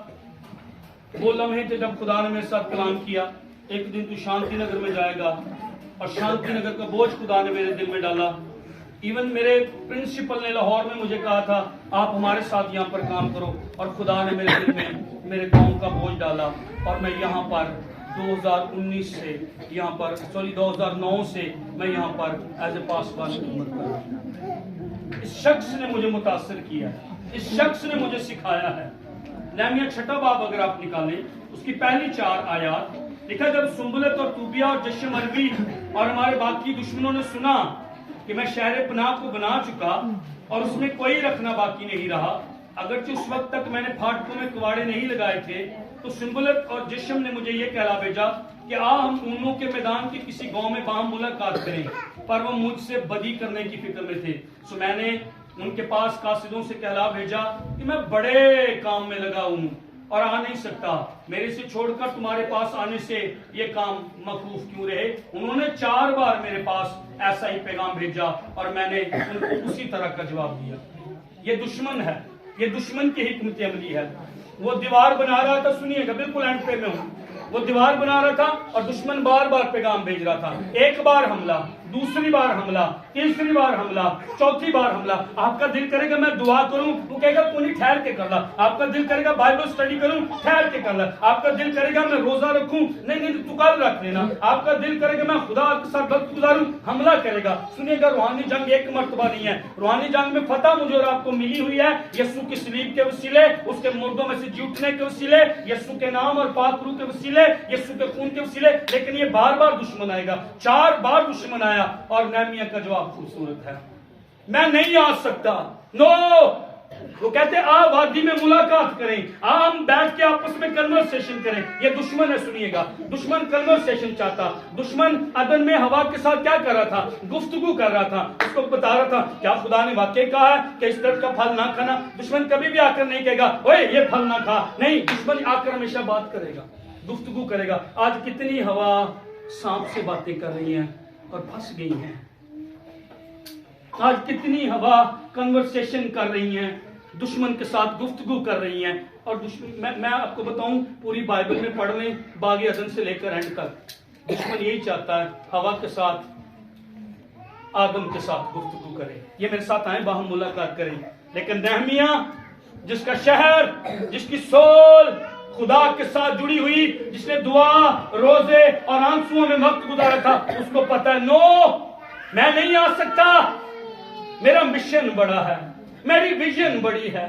Speaker 1: وہ لمحے تھے جب خدا نے میرے ساتھ کلام کیا, ایک دن تو شانتی نگر میں جائے گا, اور شانتی نگر کا بوجھ خدا نے میرے دل میں ڈالا. ایون میرے پرنسپل نے لاہور میں مجھے کہا تھا آپ ہمارے ساتھ یہاں پر کام کرو, اور خدا نے میرے دل میں میرے قوم کا بوجھ ڈالا, اور میں یہاں پر 2019 سے یہاں پر 2009 سے میں یہاں پر ایز اے پاسبان خدمت کر رہا ہوں. اس شخص نے مجھے متاثر کیا ہے, اس شخص نے مجھے سکھایا ہے. نہمیہ 6 باب اگر آپ نکالیں, اس کی پہلی 4 آیات لکھا, جب سنبلت اور طوبیہ اور جشم اروی اور ہمارے باقی دشمنوں نے سنا کہ میں شہر پناہ کو بنا چکا اور اس میں کوئی رکھنا باقی نہیں رہا, اگرچہ اس وقت تک میں نے پھاٹکوں میں کواڑے نہیں لگائے تھے, تو سنبلت اور جشم نے مجھے یہ کہلا بھیجا کہ ہم اونوں کے میدان کے کسی گاؤں میں باہم ملاقات کریں, پر وہ مجھ سے بدی کرنے کی فکر میں تھے. سو میں نے ان کے پاس قاصدوں سے کہلا بھیجا کہ میں بڑے کام میں لگا ہوں اور آ نہیں سکتا, میرے سے چھوڑ کر تمہارے پاس آنے سے یہ کام موقوف کیوں رہے. انہوں نے 4 بار میرے پاس ایسا ہی پیغام بھیجا اور میں نے ان کو اسی طرح کا جواب دیا. یہ دشمن ہے, یہ دشمن کی حکمت عملی ہے. وہ دیوار بنا رہا تھا, سنیے گا بالکل اینڈ پہ میں ہوں, وہ دیوار بنا رہا تھا اور دشمن بار بار پیغام بھیج رہا تھا. ایک بار حملہ, دوسری بار حملہ, تیسری بار حملہ, چوتھی بار حملہ. آپ کا دل کرے گا میں دعا کروں, وہ کہے گا پونی ٹھہر کے کر لا. آپ کا دل کرے گا بائبل سٹڈی کروں, ٹھہر کے کر لا. آپ کا دل کرے گا میں روزہ رکھوں, نہیں تو کل رکھ لینا. آپ کا دل کرے گا میں خدا کے ساتھ وقت گزاروں, حملہ کرے گا. سنیے گا روحانی جنگ ایک مرتبہ نہیں ہے, روحانی جنگ میں فتح مجھے اور آپ کو ملی ہوئی ہے یسوع کی صلیب کے وسیلے, اس کے مردوں میں سے جی اٹھنے کے وسیلے, یسوع کے نام اور پاک روح کے وسیلے, یسوع کے خون کے وسیلے. لیکن یہ بار بار دشمن آئے گا. 4 بار دشمن آیا اور نہمیہ کا جواب خوبصورت ہے, میں نہیں آ سکتا. نو, وہ کہتے آ وادی میں ملاقات کریں, ہم بیٹھ کے آپس میں کنورسیشن کریں. یہ دشمن ہے, سنیے گا, دشمن کنورسیشن چاہتا. دشمن عدن میں ہوا کے ساتھ کیا کر رہا تھا, گفتگو کر رہا تھا, اس کو بتا رہا تھا کیا خدا نے واقعی کہا ہے کہ اس درخت کا پھل نہ کھانا. دشمن کبھی بھی آ کر نہیں کہے گا اوے یہ پھل نہ کھا, نہیں, دشمن آ کر ہمیشہ بات کرے گا, گفتگو کرے گا. آج کتنی ہوا سانپ سے باتیں کر رہی ہیں اور پھنس گئی ہیں. آج کتنی ہوا کنورسیشن کر رہی ہیں, دشمن کے ساتھ گفتگو کر رہی ہیں. اور دشمن میں آپ کو بتاؤں, پوری بائبل میں پڑھ لیں باغ عدن سے لے کر اینڈ تک, دشمن یہی چاہتا ہے ہوا کے ساتھ, آدم کے ساتھ گفتگو کرے, یہ میرے ساتھ آئیں باہم ملاقات کریں. لیکن نہمیہ جس کا شہر, جس کی سول خدا کے ساتھ جڑی ہوئی, جس نے دعا, روزے اور آنسوؤں میں وقت گزارا تھا, اس کو پتا ہے نو, میں نہیں آ سکتا. میرا مشن بڑا ہے, میری ویژن بڑی ہے,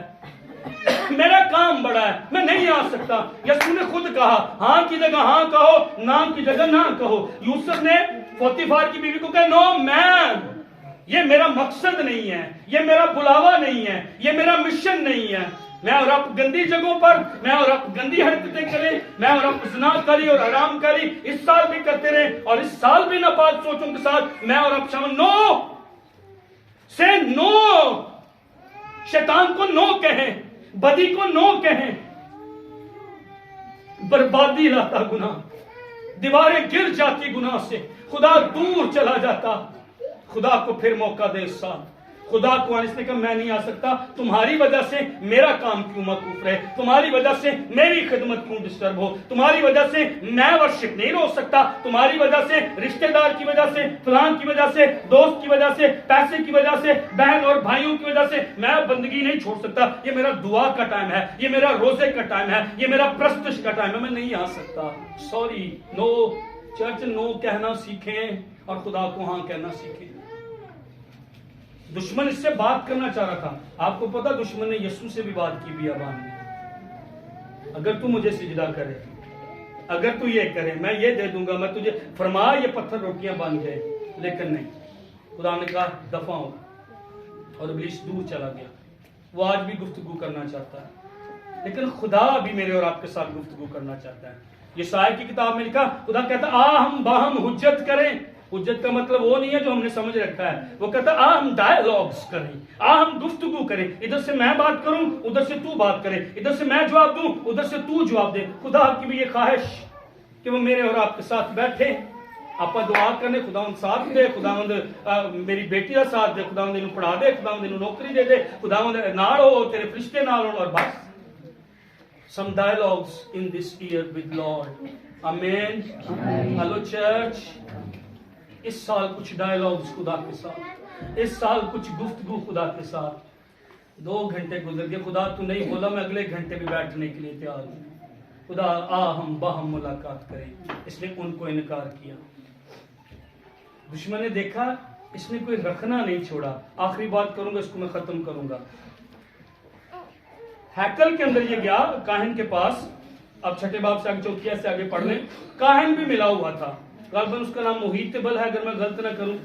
Speaker 1: میرا کام بڑا ہے, میں نہیں آ سکتا. یسوع نے خود کہا ہاں کی جگہ ہاں کہو, نہ کی جگہ نہ کہو. یوسف نے پوتیفار کی بیوی کو کہا نو میم, یہ میرا مقصد نہیں ہے, یہ میرا بلاوا نہیں ہے, یہ میرا مشن نہیں ہے. میں اور آپ گندی جگہوں پر, میں اور آپ گندی حرکتیں کریں, میں اور آپ زنا کری اور حرام کری اس سال بھی کرتے رہے, اور اس سال بھی ناپاک سوچوں کے ساتھ میں اور آپ شامل. نو, سے نو, شیطان کو نو کہیں, بدی کو نو کہیں. بربادی لاتا گناہ, دیواریں گر جاتی گناہ سے, خدا دور چلا جاتا. خدا کو پھر موقع دے اس سال, خدا کو آنے سے کہا میں نہیں آ سکتا, تمہاری وجہ سے میرا کام کیوں موقوف رہے, تمہاری وجہ سے میری خدمت کیوں ڈسٹرب ہو, تمہاری وجہ سے میں ورشپ نہیں روک سکتا, تمہاری وجہ سے رشتہ دار کی وجہ سے, فلان کی وجہ سے, دوست کی وجہ سے, پیسے کی وجہ سے, بہن اور بھائیوں کی وجہ سے میں بندگی نہیں چھوڑ سکتا. یہ میرا دعا کا ٹائم ہے, یہ میرا روزے کا ٹائم ہے, یہ میرا پرستش کا ٹائم ہے, میں نہیں آ سکتا. سوری, نو. چرچ نو کہنا سیکھیں اور خدا کو ہاں کہنا سیکھیں. دشمن اس سے بات کرنا چاہ رہا تھا. آپ کو پتا دشمن نے یسوع سے بھی بات کی بیابان میں, اگر تو مجھے سجدہ کرے, اگر تو یہ کرے, میں یہ دے دوں گا, میں تجھے فرمایا یہ پتھر روٹیاں بن گئے, لیکن نہیں. خدا نے کہا دفع ہو, اور ابلیس دور چلا گیا. وہ آج بھی گفتگو کرنا چاہتا ہے, لیکن خدا بھی میرے اور آپ کے ساتھ گفتگو کرنا چاہتا ہے. یسائی کی کتاب میں لکھا, خدا کہتا آ ہم باہم حجت کریں. حجت کا مطلب وہ نہیں ہے جو ہم نے سمجھ رکھا ہے, وہ کہتا آ ہم ڈائیلاگز کریں, آ ہم گفتگو کریں. ادھر سے میں بات کروں, ادھر سے تو بات کرے, ادھر سے میں جواب دوں, ادھر سے تو جواب دے. خدا کی بھی یہ خواہش کہ وہ میرے اور آپ کے ساتھ بیٹھے, آپ دعا کرنے, خداوند ساتھ دے, خداوند میری بیٹی کا ساتھ دے, خداوند انہوں پڑھا دے, خداوند انہوں نوکری دے دے, خداوند نال ہو, تیرے فرشتے نال ہو, اور بس. Some dialogues in this year with Lord. Amen. Hello church. اس سال کچھ ڈائلاگز خدا کے ساتھ, اس سال کچھ گفتگو خدا کے ساتھ. 2 گھنٹے گزر گئے, خدا تو نہیں بولا, میں اگلے گھنٹے بھی بیٹھنے کے لیے تیار ہوں. خدا آ ہم باہم ملاقات کریں. اس نے ان کو انکار کیا. دشمن نے دیکھا اس نے کوئی رکھنا نہیں چھوڑا. آخری بات کروں گا, اس کو میں ختم کروں گا. ہیکل کے اندر یہ گیا کاہن کے پاس, اب چھٹے باب سے آگے چوتھیا سے آگے پڑھ لیں. کاہن بھی ملا ہوا تھا, غالباً اس کا نام محیطبل ہے اگر میں غلط نہ کروں.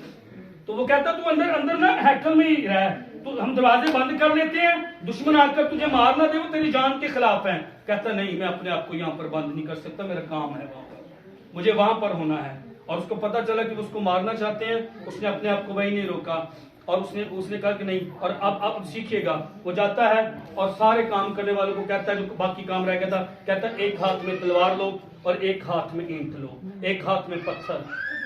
Speaker 1: تو وہ کہتا تو اندر نا ہیکل میں ہی رہ, تو ہم دروازے بند کر لیتے ہیں, دشمن آ کر تجھے مار نہ دے, وہ تیری جان کے خلاف ہیں. کہتا نہیں, میں اپنے آپ کو یہاں پر بند نہیں کر سکتا, میرا کام ہے وہاں پر, مجھے وہاں پر ہونا ہے. اور اس کو پتا چلا کہ اس کو مارنا چاہتے ہیں, اس نے اپنے آپ کو وہی نہیں روکا, اور اس نے کہا کہ نہیں, اور اب سیکھیے گا. وہ جاتا ہے اور سارے کام کرنے والوں کو کہتا ہے, جو باقی کام رہ گیا تھا, کہتا ہے ایک ہاتھ میں تلوار لو اور ایک ہاتھ میں اینٹ لو, ایک ہاتھ میں پتھر.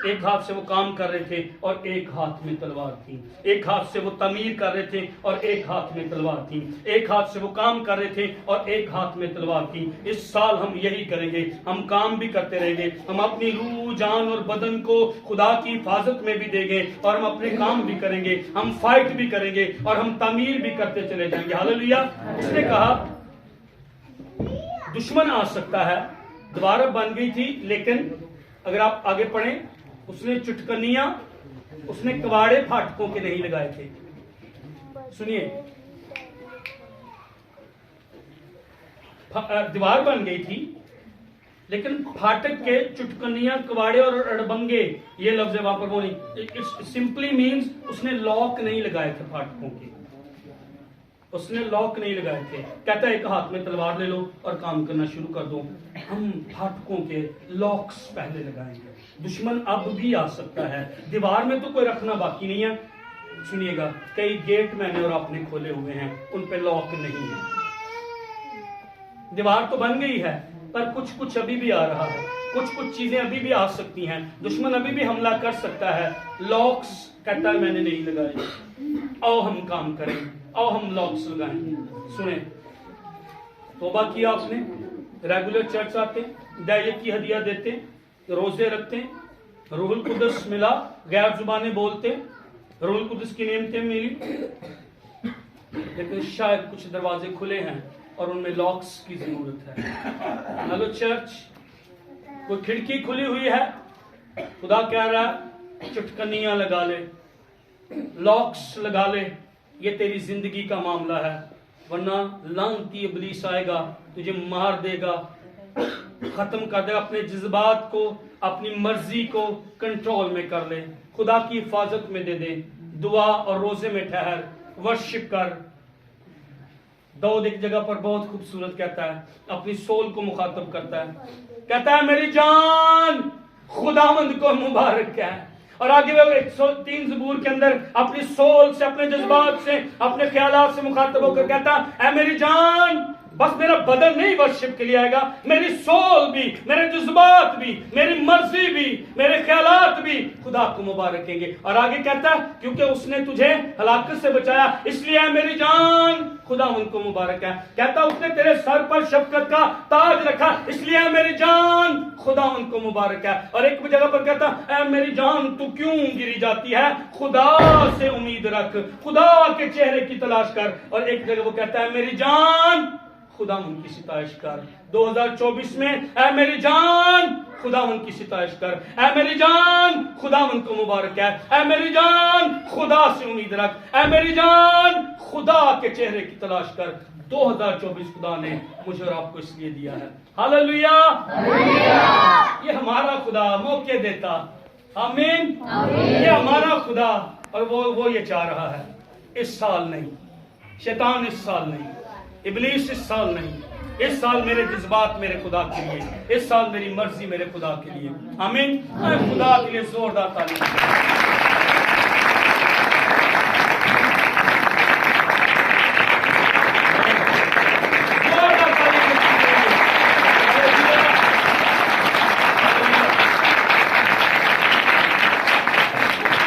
Speaker 1: ایک ہاتھ سے وہ کام کر رہے تھے اور ایک ہاتھ میں تلوار تھی. ایک ہاتھ سے وہ تعمیر کر رہے تھے اور ایک ہاتھ میں تلوار تھی. ایک ہاتھ سے وہ کام کر رہے تھے اور ایک ہاتھ میں تلوار تھی. اس سال ہم یہی کریں گے, ہم کام بھی کرتے رہیں گے, ہم اپنی روح, جان اور بدن کو خدا کی حفاظت میں بھی دیں گے, اور ہم اپنے کام بھی کریں گے, ہم فائٹ بھی کریں گے, اور ہم تعمیر بھی کرتے چلے جائیں گے. ہاللیلویا. اس نے کہا دشمن آ سکتا ہے, دوبارہ بن گئی تھی, لیکن اگر آپ آگے پڑھیں, اس نے چٹکنیاں, اس نے کواڑے پھاٹکوں کے نہیں لگائے تھے. سنیے, دیوار بن گئی تھی, لیکن پھاٹک کے, چٹکنیاں, کواڑے اور اڑبنگے, یہ لفظ وہاں پر وہ نہیں. اٹ سمپلی مینز اس نے لاک نہیں لگائے تھے پھاٹکوں کے, اس نے لاک نہیں لگائے تھے. کہتا ہے ایک ہاتھ میں تلوار لے لو اور کام کرنا شروع کر دو. ہم پھاٹکوں کے لاکس پہلے لگائیں گے. دشمن اب بھی آ سکتا ہے, دیوار میں تو کوئی رکھنا باقی نہیں ہے. سنیے گا, کئی گیٹ میں نے اور آپ نے کھولے ہوئے ہیں, ان پہ لاک نہیں ہے. دیوار تو بن گئی ہے, پر کچھ ابھی بھی آ رہا ہے, کچھ چیزیں ابھی بھی آ سکتی ہیں, دشمن ابھی بھی حملہ کر سکتا ہے. لاکس کہتا ہے میں نے نہیں لگائے, آؤ ہم کام کریں, آؤ ہم لاکس لگائیں. سنیں, توبہ کیا آپ نے, ریگولر چرچ آتے, ہدایت کی ہدیہ دیتے, روزے رکھتے, روح القدس ملا, غیر زبانیں بولتے, روح القدس کی نعمتیں ملی, لیکن شاید کچھ دروازے کھلے ہیں اور ان میں لاکس کی ضرورت ہے. ہلو چرچ, کوئی کھڑکی کھلی ہوئی ہے, خدا کہہ رہا ہے چٹکنیاں لگا لے, لاکس لگا لے, یہ تیری زندگی کا معاملہ ہے, ورنہ لعنتی ابلیس آئے گا, تجھے مار دے گا, ختم کر دے. اپنے جذبات کو, اپنی مرضی کو کنٹرول میں کر لے, خدا کی حفاظت میں دے دے. دعا اور روزے میں ٹھہر, ورشپ کر. داؤد ایک جگہ پر بہت خوبصورت کہتا ہے, اپنی سول کو مخاطب کرتا ہے, کہتا ہے میری جان خداوند کو مبارک ہے. اور آگے وہ 103 زبور کے اندر اپنی سول سے, اپنے جذبات سے, اپنے خیالات سے مخاطب ہو کر کہتا ہے اے میری جان بس میرا بدن نہیں ورشپ کے لیے آئے گا، میری سول بھی، میرے جذبات بھی، میری مرضی بھی، میرے خیالات بھی خدا کو مبارک کہیں گے۔ اور آگے کہتا ہے کیونکہ اس نے تجھے ہلاکت سے بچایا اس لیے اے میری جان خدا ان کو مبارک ہے۔ کہتا اس نے تیرے سر پر شفقت کا تاج رکھا اس لیے اے میری جان خدا ان کو مبارک ہے۔ اور ایک جگہ پر کہتا اے میری جان تو کیوں گری جاتی ہے، خدا سے امید رکھ، خدا کے چہرے کی تلاش کر۔ اور ایک جگہ وہ کہتا ہے میری جان خدا ان کی ستائش کر۔ 2024 میں اے میری جان خدا ان کی ستائش کر، اے میری جان خدا ان کو مبارک ہے، اے میری جان خدا سے امید رکھ، اے میری جان خدا کے چہرے کی تلاش کر۔ 2024 خدا نے مجھے اور آپ کو اس لیے دیا ہے۔ ہاللویا، یہ ہمارا خدا موقع دیتا، آمین، یہ ہمارا خدا، اور وہ یہ چاہ رہا ہے اس سال نہیں، شیطان اس سال نہیں، ابلیس اس سال نہیں، اس سال میرے جذبات میرے خدا کے لیے، اس سال میری مرضی میرے خدا کے لیے، آمین۔ خدا کے لیے زوردار تعریف۔